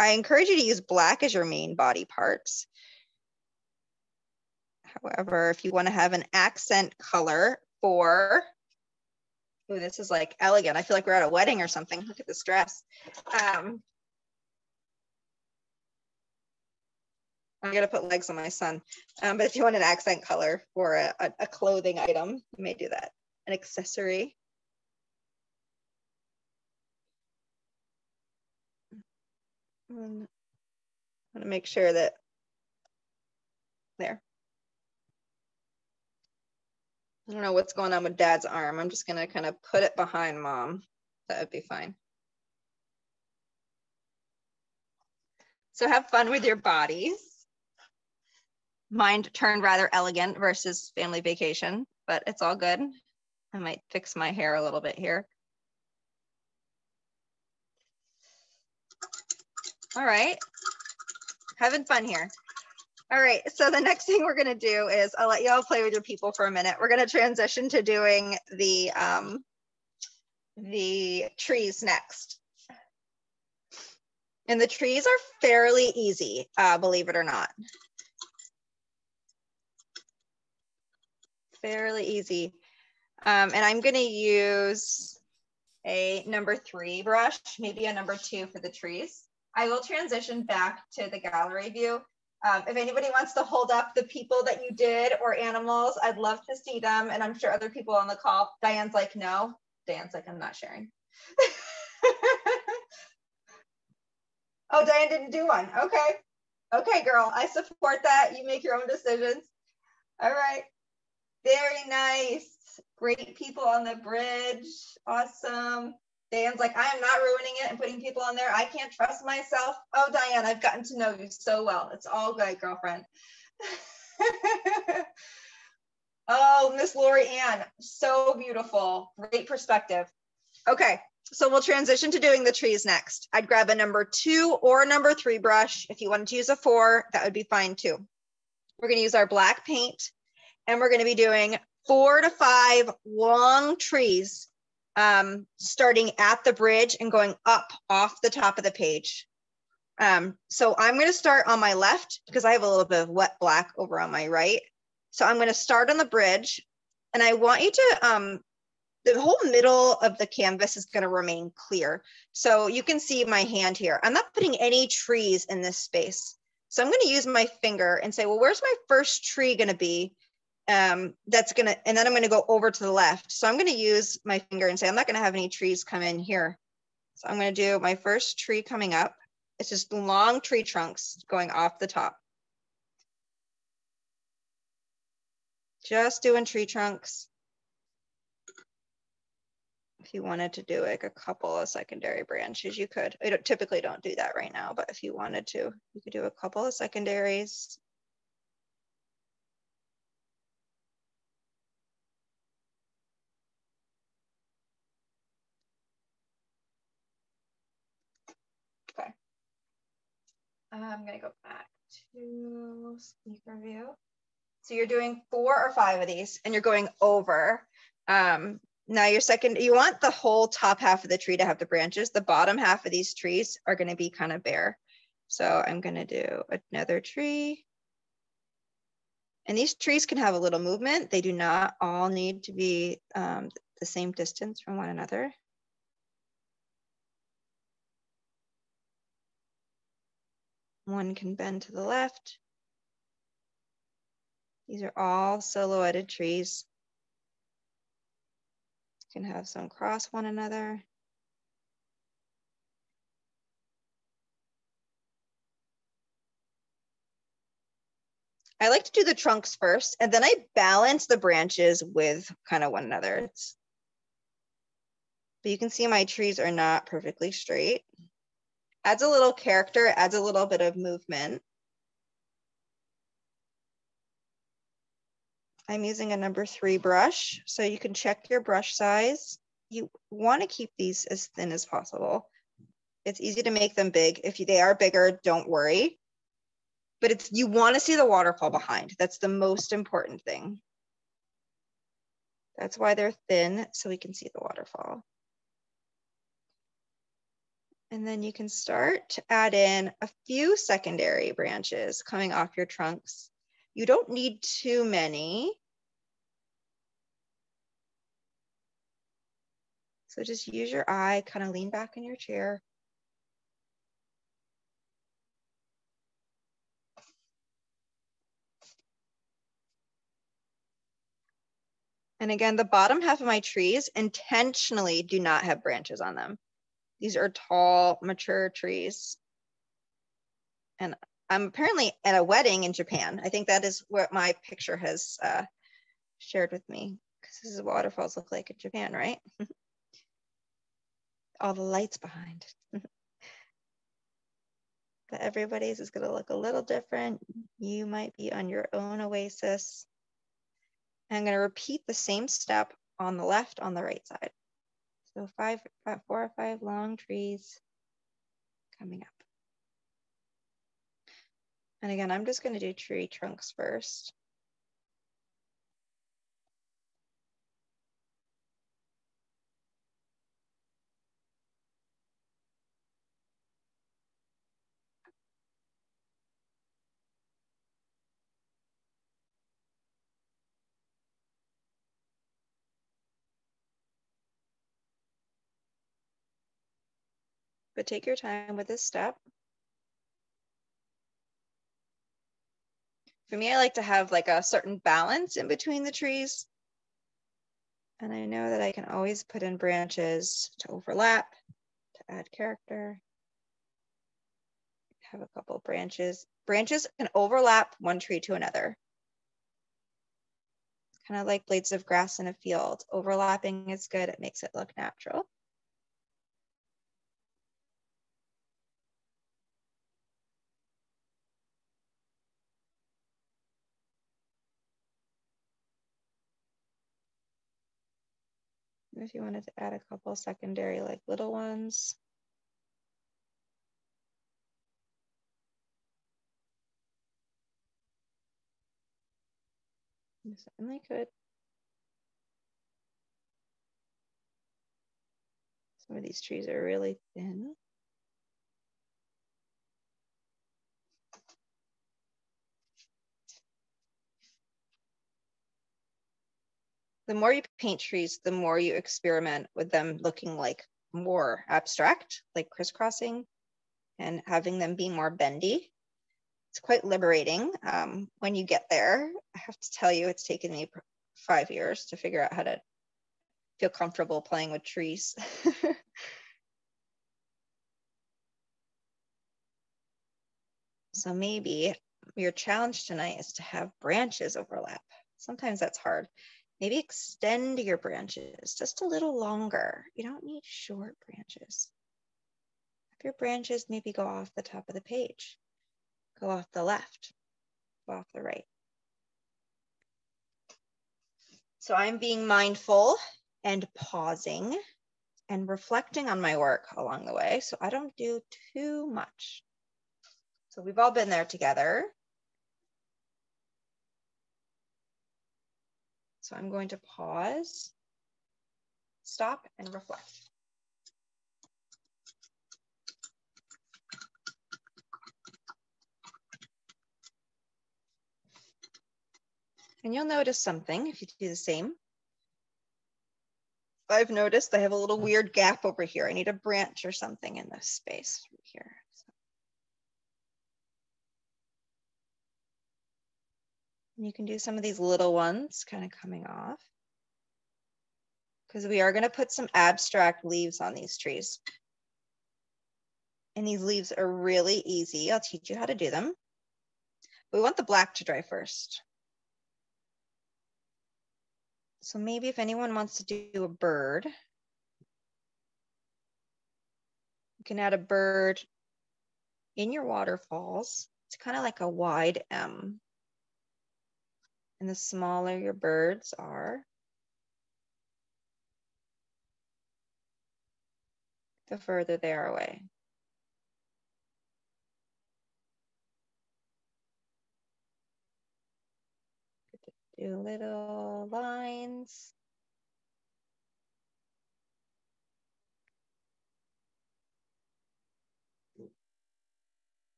I encourage you to use black as your main body parts. However, if you want to have an accent color for, ooh, this is like elegant. I feel like we're at a wedding or something. Look at this dress. I'm gonna put legs on my son. But if you want an accent color for a clothing item, you may do that. An accessory. I want to make sure that there. I don't know what's going on with dad's arm. I'm just gonna kind of put it behind mom. That would be fine. So have fun with your bodies. Mine turned rather elegant versus family vacation, but it's all good. I might fix my hair a little bit here. All right, having fun here. All right, so the next thing we're gonna do is, I'll let you all play with your people for a minute. We're gonna transition to doing the trees next. And the trees are fairly easy, believe it or not. Fairly easy. And I'm gonna use a number 3 brush, maybe a number 2 for the trees. I will transition back to the gallery view. If anybody wants to hold up the people that you did or animals, I'd love to see them. And I'm sure other people on the call. Diane's like, no. Diane's like, I'm not sharing. Oh, Diane didn't do one. Okay. Okay, girl, I support that. You make your own decisions. All right. Very nice. Great people on the bridge. Awesome. Diane's like, I am not ruining it and putting people on there. I can't trust myself. Oh, Diane, I've gotten to know you so well. It's all good, girlfriend. Oh, Miss Lori Ann, so beautiful. Great perspective. Okay, so we'll transition to doing the trees next. I'd grab a number 2 or number 3 brush. If you wanted to use a 4, that would be fine too. We're going to use our black paint, and we're going to be doing 4 to 5 long trees, starting at the bridge and going up off the top of the page. So I'm going to start on my left because I have a little bit of wet black over on my right. So I'm going to start on the bridge, and I want you to, the whole middle of the canvas is going to remain clear. So you can see my hand here. I'm not putting any trees in this space. So I'm going to use my finger and say, well, where's my first tree going to be? That's going to, and then I'm going to go over to the left. So I'm going to use my finger and say, I'm not going to have any trees come in here. So I'm going to do my first tree coming up. It's just long tree trunks going off the top. Just doing tree trunks. If you wanted to do like a couple of secondary branches, you could. I typically don't do that right now, but if you wanted to, you could do a couple of secondaries. Okay. I'm gonna go back to speaker view. So you're doing 4 or 5 of these, and you're going over. Now your second, you want the whole top half of the tree to have the branches. The bottom half of these trees are going to be kind of bare. So I'm going to do another tree. And these trees can have a little movement. They do not all need to be the same distance from one another. One can bend to the left. These are all silhouetted trees. Can have some cross one another. I like to do the trunks first, and then I balance the branches with kind of one another. But you can see my trees are not perfectly straight. Adds a little character, adds a little bit of movement. I'm using a number 3 brush, so you can check your brush size. You want to keep these as thin as possible. It's easy to make them big. If they are bigger, don't worry. But you want to see the waterfall behind. That's the most important thing. That's why they're thin, so we can see the waterfall. And then you can start to add in a few secondary branches coming off your trunks. You don't need too many. So just use your eye, kind of lean back in your chair. And again, the bottom half of my trees intentionally do not have branches on them. These are tall, mature trees. And I'm apparently at a wedding in Japan. I think that is what my picture has shared with me, This is what waterfalls look like in Japan, right? All the lights behind. But everybody's is going to look a little different. You might be on your own oasis. I'm going to repeat the same step on the left, on the right side. So 4 or 5 long trees coming up. And again, I'm just going to do tree trunks first. But take your time with this step. For me, I like to have like a certain balance in between the trees. And I know that I can always put in branches to overlap, to add character. Have a couple branches. Branches can overlap one tree to another. Kind of like blades of grass in a field. Overlapping is good. It makes it look natural. If you wanted to add a couple secondary, like little ones. You certainly could. Some of these trees are really thin. The more you paint trees, the more you experiment with them looking like more abstract, like crisscrossing, and having them be more bendy. It's quite liberating when you get there. I have to tell you, it's taken me 5 years to figure out how to feel comfortable playing with trees. So maybe your challenge tonight is to have branches overlap. Sometimes that's hard. Maybe extend your branches just a little longer. You don't need short branches. Have your branches maybe go off the top of the page, go off the left, go off the right. So I'm being mindful and pausing and reflecting on my work along the way, so I don't do too much. So we've all been there together. So I'm going to pause, stop, and reflect. And you'll notice something if you do the same. I've noticed I have a little weird gap over here. I need a branch or something in this space here. And you can do some of these little ones kind of coming off, because we are going to put some abstract leaves on these trees. And these leaves are really easy. I'll teach you how to do them. We want the black to dry first. So maybe if anyone wants to do a bird, you can add a bird in your waterfalls. It's kind of like a wide M. And the smaller your birds are, the further they are away. Do little lines.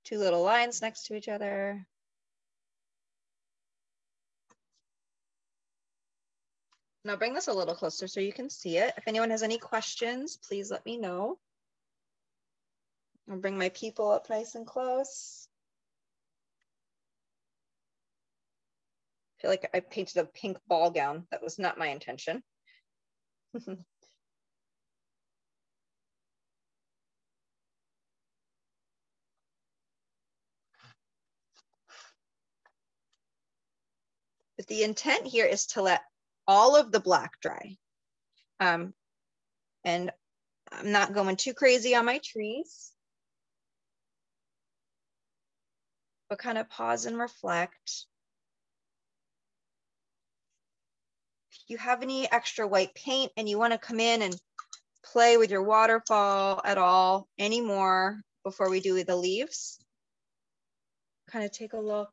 Two little lines next to each other. Now bring this a little closer so you can see it. If anyone has any questions, please let me know. I'll bring my people up nice and close. I feel like I painted a pink ball gown. That was not my intention. the intent here is to let all of the black dry. And I'm not going too crazy on my trees, but kind of pause and reflect. If you have any extra white paint and you want to come in and play with your waterfall at all anymore before we do the leaves, kind of take a look.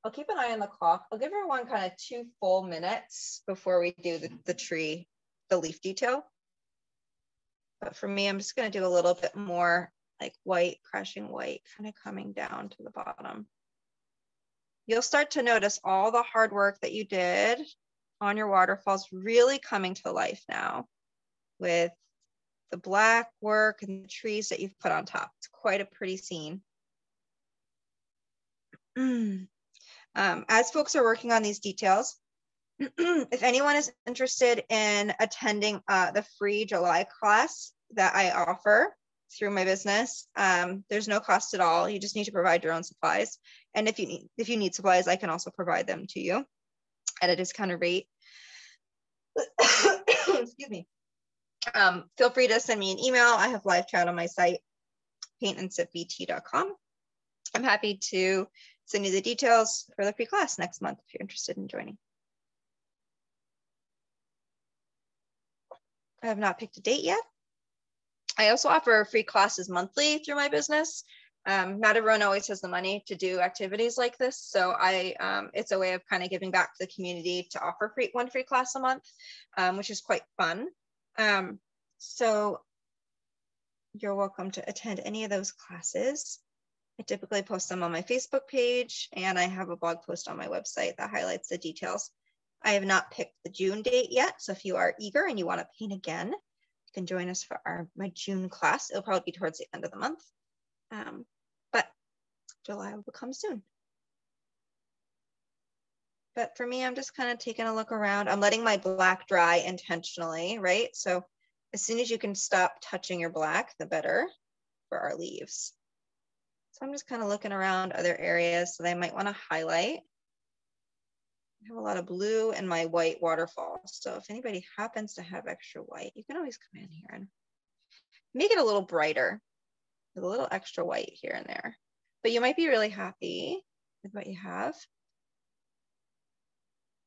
I'll keep an eye on the clock. I'll give everyone kind of 2 full minutes before we do the tree, the leaf detail. But for me, I'm just going to do a little bit more like white, crashing white, kind of coming down to the bottom. You'll start to notice all the hard work that you did on your waterfalls really coming to life now with the black work and the trees that you've put on top. It's quite a pretty scene. As folks are working on these details, if anyone is interested in attending the free July class that I offer through my business, there's no cost at all. You just need to provide your own supplies. And if you need supplies, I can also provide them to you at a discounted rate. Excuse me. Feel free to send me an email. I have live chat on my site, paintandsipbt.com. I'm happy to send you the details for the free class next month if you're interested in joining. I have not picked a date yet. I also offer free classes monthly through my business. Not everyone always has the money to do activities like this, so it's a way of kind of giving back to the community to offer one free class a month, which is quite fun. So you're welcome to attend any of those classes. I typically post them on my Facebook page, and I have a blog post on my website that highlights the details. I have not picked the June date yet, so if you are eager and you want to paint again, you can join us for my June class. It'll probably be towards the end of the month, but July will come soon. But for me, I'm just kind of taking a look around. I'm letting my black dry intentionally, right? So as soon as you can stop touching your black, the better for our leaves. So I'm just kind of looking around other areas that I might want to highlight. I have a lot of blue in my white waterfall. So if anybody happens to have extra white, you can always come in here and make it a little brighter with a little extra white here and there. But you might be really happy with what you have.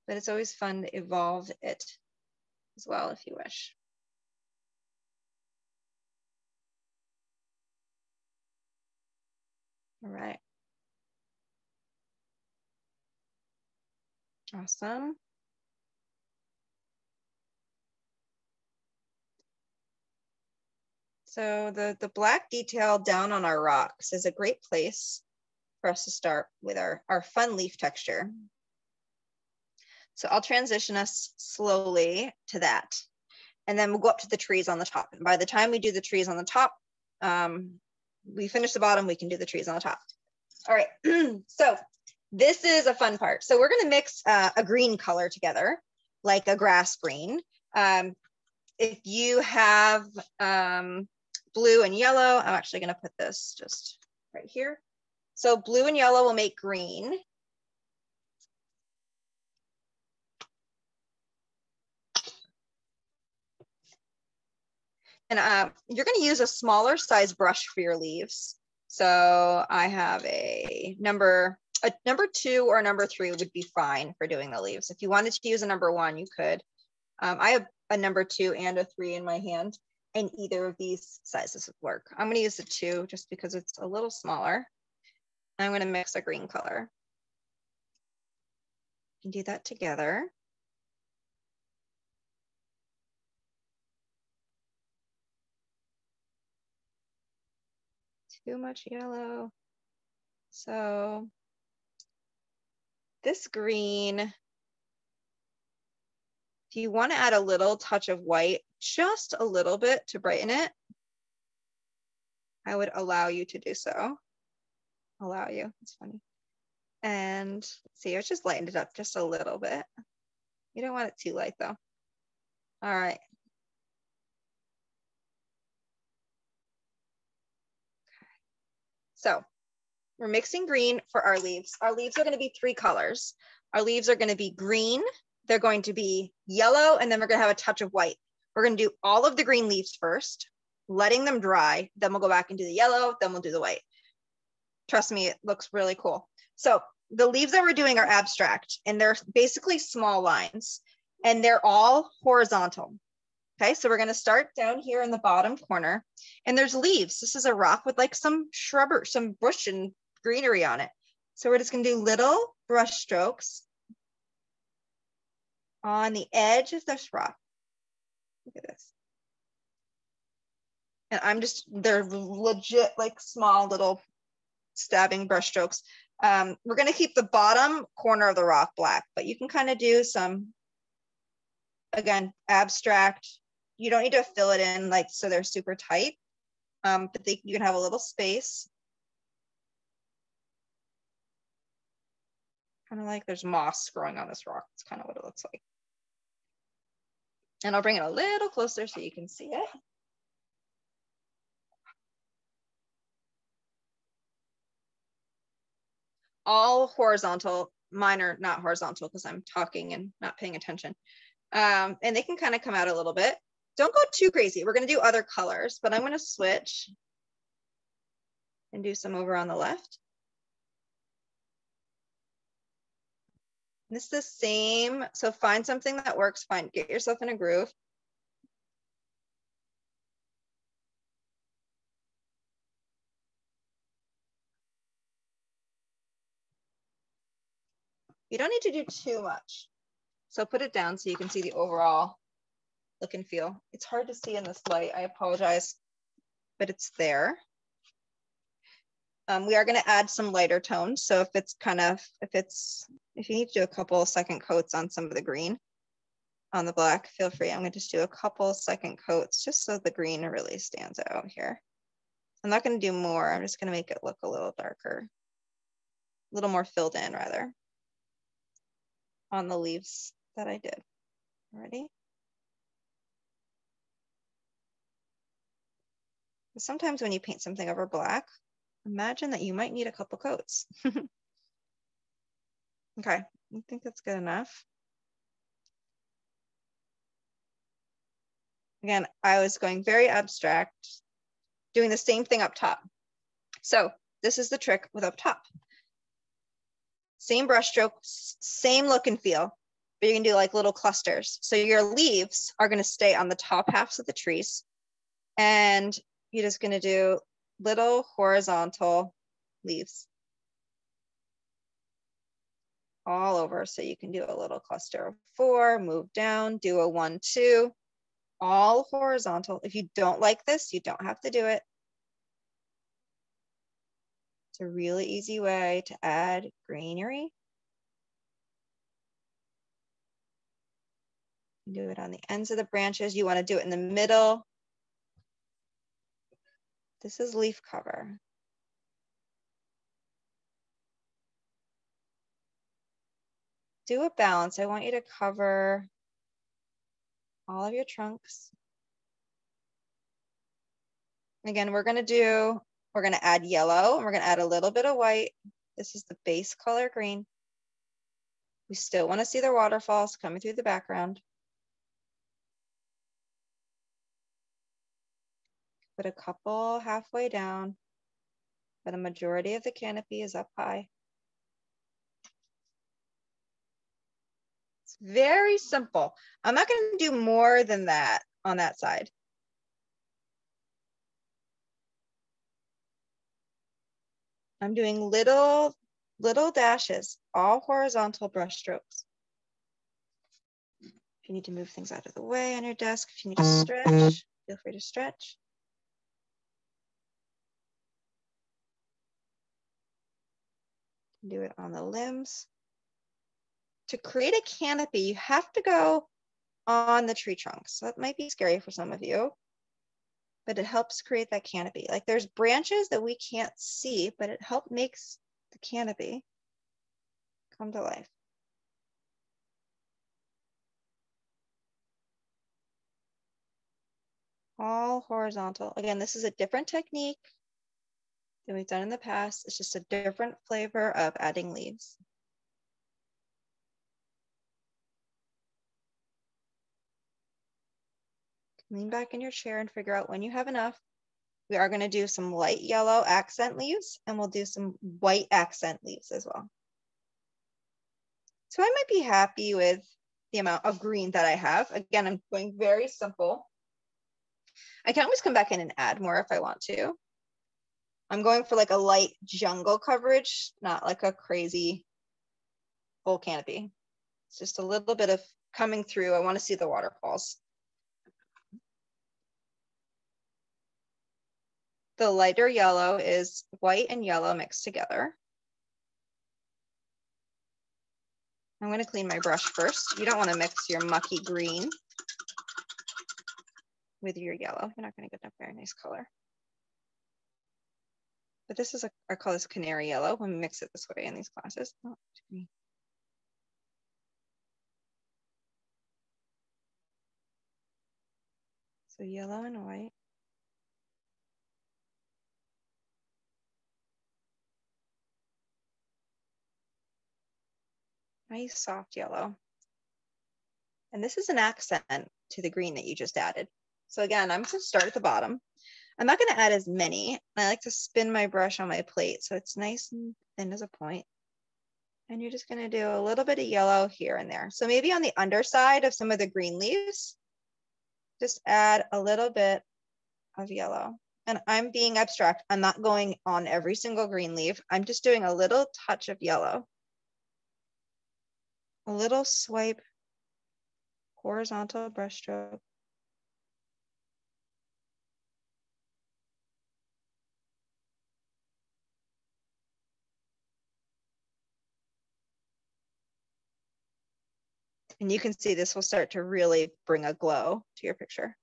But it's always fun to evolve it as well if you wish. All right. Awesome. So the black detail down on our rocks is a great place for us to start with our fun leaf texture. So I'll transition us slowly to that. And then we'll go up to the trees on the top. And by the time we do the trees on the top, we finish the bottom, we can do the trees on the top. All right, so this is a fun part. So we're gonna mix a green color together, like a grass green. If you have blue and yellow, I'm actually gonna put this just right here. So blue and yellow will make green. And you're gonna use a smaller size brush for your leaves. So I have a number 2 or number 3 would be fine for doing the leaves. If you wanted to use a number 1, you could. I have a number 2 and a 3 in my hand, and either of these sizes would work. I'm gonna use the 2 just because it's a little smaller. I'm gonna mix a green color. You can do that together. Too much yellow. So this green, if you want to add a little touch of white, just a little bit to brighten it, I would allow you to do so. Allow you, it's funny. And see, I just lightened it up just a little bit. You don't want it too light though. All right. So we're mixing green for our leaves. Our leaves are going to be 3 colors. Our leaves are going to be green. They're going to be yellow, and then we're going to have a touch of white. We're going to do all of the green leaves first, letting them dry. Then we'll go back and do the yellow. Then we'll do the white. Trust me, it looks really cool. So the leaves that we're doing are abstract, and they're basically small lines, and they're all horizontal. Okay, so we're going to start down here in the bottom corner, and there's leaves. This is a rock with like some shrubbery, some bush and greenery on it. So we're just going to do little brush strokes on the edge of this rock. Look at this. And they're legit like small little stabbing brush strokes. We're going to keep the bottom corner of the rock black, but you can kind of do some, again, abstract. You don't need to fill it in like so they're super tight, but you can have a little space. Kind of like there's moss growing on this rock. It's kind of what it looks like. And I'll bring it a little closer so you can see it. All horizontal. Mine are not horizontal because I'm talking and not paying attention. And they can kind of come out a little bit. Don't go too crazy. We're going to do other colors, but I'm going to switch and do some over on the left. This is the same. So find something that works. Get yourself in a groove. You don't need to do too much. So put it down so you can see the overall look and feel. It's hard to see in this light. I apologize, but it's there. We are going to add some lighter tones. So if you need to do a couple second coats on some of the green on the black, feel free. I'm going to just do a couple second coats just so the green really stands out here. I'm not going to do more. I'm just going to make it look a little darker, a little more filled in rather on the leaves that I did. Ready? Sometimes when you paint something over black, imagine that you might need a couple coats. Okay, I think that's good enough. Again, I was going very abstract, doing the same thing up top. So this is the trick with up top. Same brush stroke, same look and feel, but you can do like little clusters. So your leaves are going to stay on the top halves of the trees, and you're just going to do little horizontal leaves all over. So you can do a little cluster of 4, move down, do a 1, 2, all horizontal. If you don't like this, you don't have to do it. It's a really easy way to add greenery. Do it on the ends of the branches. You want to do it in the middle. This is leaf cover. Do a balance. I want you to cover all of your trunks. Again, we're going to add yellow, and we're going to add a little bit of white. This is the base color green. We still want to see the waterfalls coming through the background. Put a couple halfway down, but a majority of the canopy is up high. It's very simple. I'm not going to do more than that on that side. I'm doing little dashes, all horizontal brush strokes. If you need to move things out of the way on your desk, if you need to stretch, feel free to stretch. Do it on the limbs. To create a canopy, you have to go on the tree trunks. So that might be scary for some of you, but it helps create that canopy. Like there's branches that we can't see, but it helps makes the canopy come to life. All horizontal. Again, this is a different technique than we've done in the past. It's just a different flavor of adding leaves. Lean back in your chair and figure out when you have enough. We are going to do some light yellow accent leaves, and we'll do some white accent leaves as well. So I might be happy with the amount of green that I have. Again, I'm going very simple. I can always come back in and add more if I want to. I'm going for like a light jungle coverage, not like a crazy full canopy. It's just a little bit of coming through. I want to see the waterfalls. The lighter yellow is white and yellow mixed together. I'm going to clean my brush first. You don't want to mix your mucky green with your yellow. You're not going to get a very nice color. But this is I call this canary yellow when we mix it this way in these classes. Oh, so yellow and white. Nice soft yellow. And this is an accent to the green that you just added. So again, I'm going to start at the bottom. I'm not going to add as many. I like to spin my brush on my plate so it's nice and thin as a point. And you're just going to do a little bit of yellow here and there. So maybe on the underside of some of the green leaves, just add a little bit of yellow. And I'm being abstract. I'm not going on every single green leaf. I'm just doing a little touch of yellow. A little swipe, horizontal brush stroke. And you can see this will start to really bring a glow to your picture.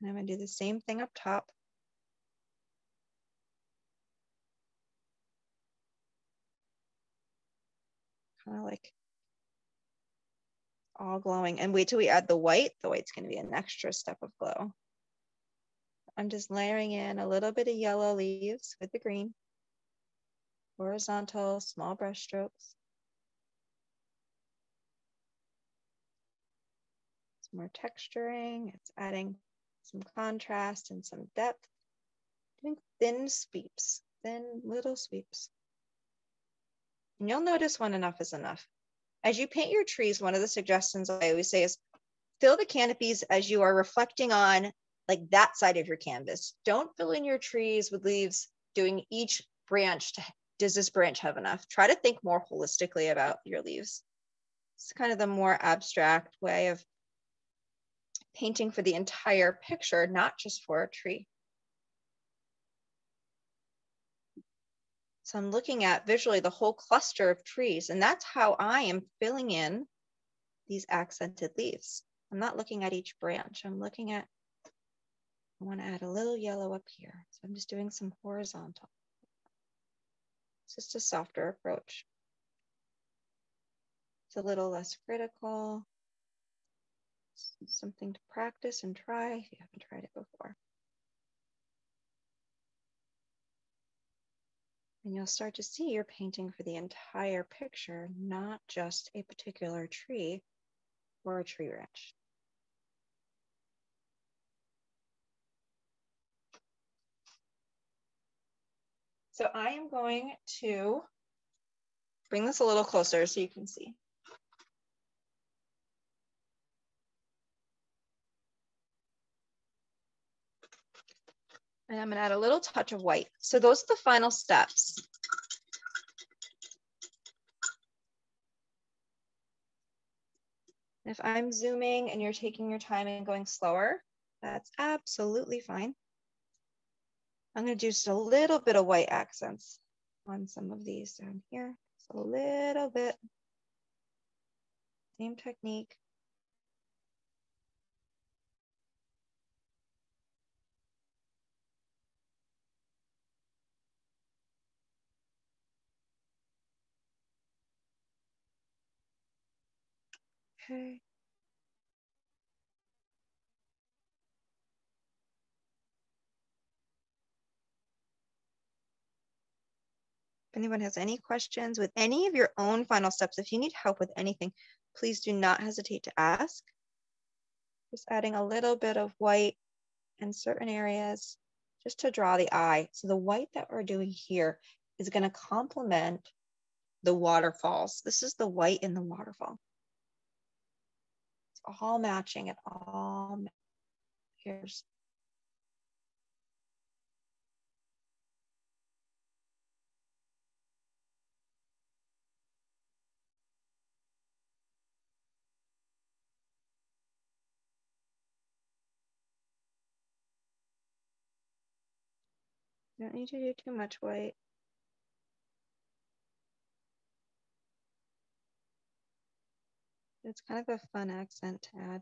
And I'm going to do the same thing up top. Kind of like all glowing. And wait till we add the white. The white's going to be an extra step of glow. I'm just layering in a little bit of yellow leaves with the green. Horizontal, small brush strokes. Some more texturing. It's adding some contrast and some depth. Doing thin sweeps, thin little sweeps. And you'll notice when enough is enough. As you paint your trees, one of the suggestions I always say is fill the canopies as you are reflecting on like that side of your canvas. Don't fill in your trees with leaves doing each branch. Does this branch have enough? Try to think more holistically about your leaves. It's kind of the more abstract way of painting for the entire picture, not just for a tree. So I'm looking at visually the whole cluster of trees, and that's how I am filling in these accented leaves. I'm not looking at each branch. I'm looking at, I want to add a little yellow up here. So I'm just doing some horizontal. It's just a softer approach. It's a little less critical. It's something to practice and try if you haven't tried it before. And you'll start to see you're painting for the entire picture, not just a particular tree or a tree branch. So I am going to bring this a little closer so you can see. And I'm gonna add a little touch of white. So those are the final steps. If I'm zooming and you're taking your time and going slower, that's absolutely fine. I'm gonna do just a little bit of white accents on some of these down here. Just a little bit. Same technique. Okay. If anyone has any questions with any of your own final steps, if you need help with anything, please do not hesitate to ask. Just adding a little bit of white in certain areas just to draw the eye. So the white that we're doing here is going to complement the waterfalls. This is the white in the waterfall. It's all matching. It all here's. You don't need to do too much white. It's kind of a fun accent to add.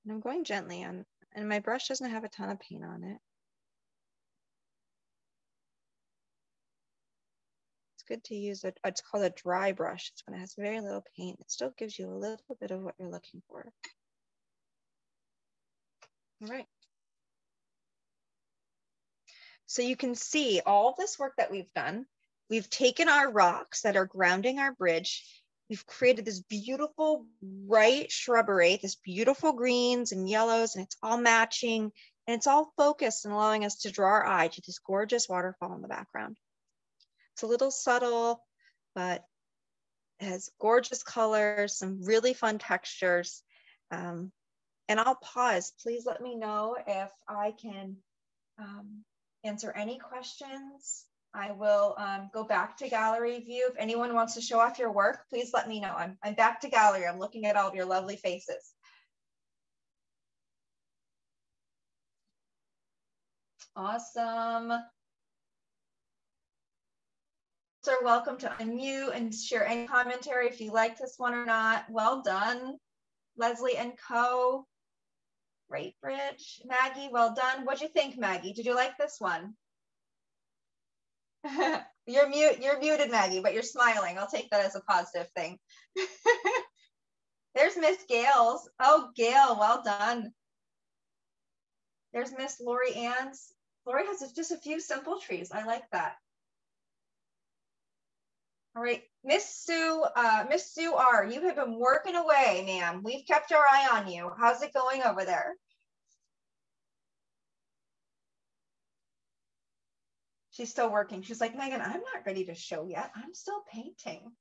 And I'm going gently on, and my brush doesn't have a ton of paint on it. It's good to use it's called a dry brush. It's when it has very little paint. It still gives you a little bit of what you're looking for. All right. So you can see all this work that we've done. We've taken our rocks that are grounding our bridge. We've created this beautiful bright shrubbery, this beautiful greens and yellows, and it's all matching, and it's all focused and allowing us to draw our eye to this gorgeous waterfall in the background. It's a little subtle, but it has gorgeous colors, some really fun textures. And I'll pause. Please let me know if I can answer any questions. I will go back to gallery view. If anyone wants to show off your work, please let me know. I'm back to gallery. I'm looking at all of your lovely faces. Awesome. So welcome to unmute and share any commentary if you like this one or not. Well done, Leslie and Co. Great bridge. Maggie, well done. What'd you think, Maggie? Did you like this one? You're muted, Maggie, but you're smiling. I'll take that as a positive thing. There's Miss Gail's. Oh, Gail, well done. There's Miss Lori Ann's. Lori has just a few simple trees. I like that. All right, Miss Sue R, you have been working away, ma'am. We've kept our eye on you. How's it going over there? She's still working. She's like, Megan, I'm not ready to show yet. I'm still painting.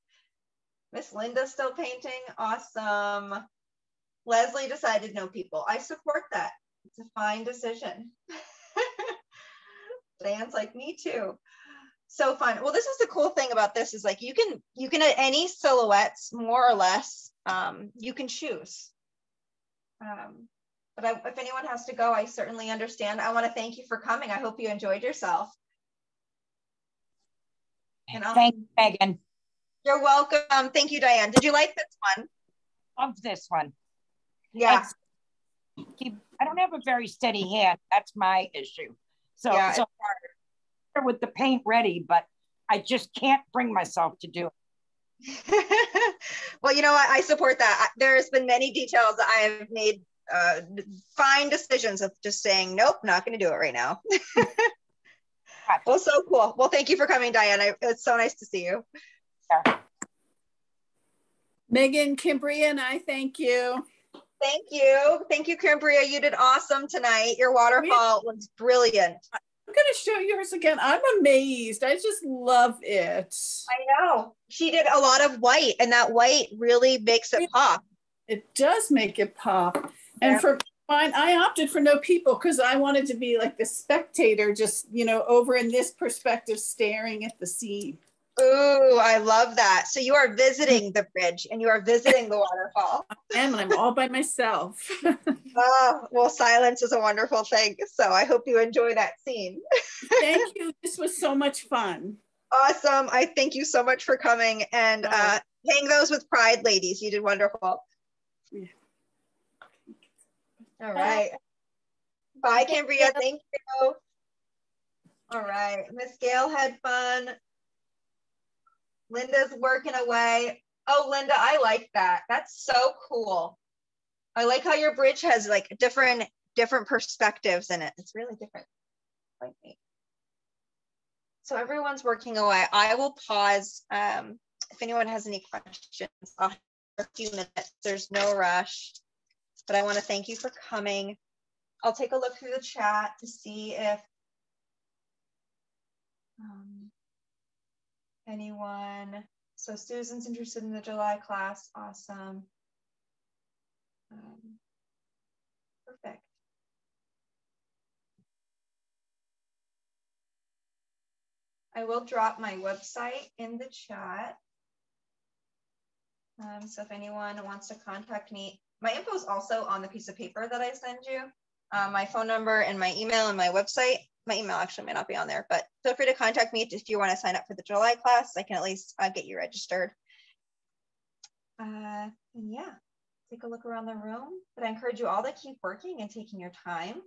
Miss Linda's still painting. Awesome. Leslie decided no people. I support that. It's a fine decision. Diane's like, me too. So fun. Well, this is the cool thing about this is like you can add any silhouettes more or less. You can choose. But if anyone has to go, I certainly understand. I want to thank you for coming. I hope you enjoyed yourself. And thank you, Megan. You're welcome. Thank you, Diane. Did you like this one? Love this one. Yeah. I don't have a very steady hand. That's my issue. So, yeah, so with the paint ready, but I just can't bring myself to do it. Well, you know what? I support that. There's been many details that I have made fine decisions of just saying, nope, not going to do it right now. Well, so cool. Well, thank you for coming, Diane. It's so nice to see you. Yeah. Megan, Cambria, and I thank you. Thank you. Thank you, Cambria. You did awesome tonight. Your waterfall was brilliant. I'm going to show yours again. I'm amazed. I just love it. I know. She did a lot of white, and that white really makes it pop. It does make it pop. And for mine, I opted for no people because I wanted to be like the spectator, just, you know, over in this perspective, staring at the scene. Ooh, I love that. So you are visiting the bridge and you are visiting the waterfall. I am, and I'm all by myself. Oh, well, silence is a wonderful thing. So I hope you enjoy that scene. Thank you. This was so much fun. Awesome. I thank you so much for coming and hang those with pride, ladies. You did wonderful. Yeah. All right. Bye, Cambria. Thank you. All right. Miss Gail had fun. Linda's working away. Oh, Linda, I like that. That's so cool. I like how your bridge has like different perspectives in it. It's really different. Like me. So everyone's working away. I will pause. If anyone has any questions, I'll have a few minutes. There's no rush. but I want to thank you for coming. I'll take a look through the chat to see if anyone, so Susan's interested in the July class, awesome. Perfect. I will drop my website in the chat. So if anyone wants to contact me, my info is also on the piece of paper that I send you. My phone number and my email and my website. My email actually may not be on there, but feel free to contact me if you want to sign up for the July class. I can at least get you registered. And yeah, take a look around the room. But I encourage you all to keep working and taking your time.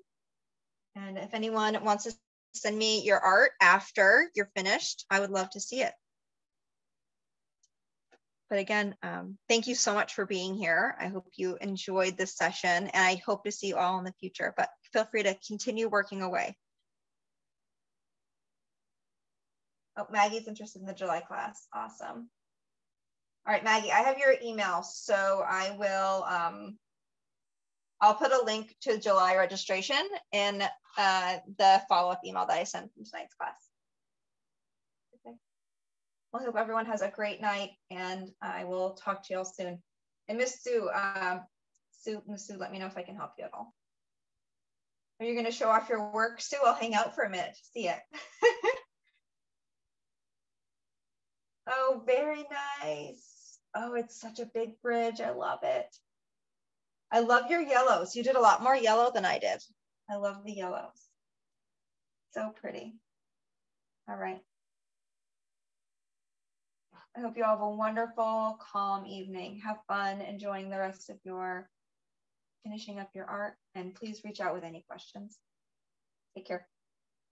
And if anyone wants to send me your art after you're finished, I would love to see it. But again, thank you so much for being here. I hope you enjoyed this session, and I hope to see you all in the future, but feel free to continue working away. Oh, Maggie's interested in the July class. Awesome. All right, Maggie, I have your email, so I will, I'll put a link to July registration in the follow-up email that I sent from tonight's class. Okay. Well, I hope everyone has a great night, and I will talk to you all soon. And Miss Sue, Miss Sue, let me know if I can help you at all. Are you going to show off your work, Sue? I'll hang out for a minute to see it. Oh, very nice. Oh, it's such a big bridge. I love it. I love your yellows. You did a lot more yellow than I did. I love the yellows. So pretty. All right. I hope you all have a wonderful, calm evening. Have fun enjoying the rest of your finishing up your art, and please reach out with any questions. Take care.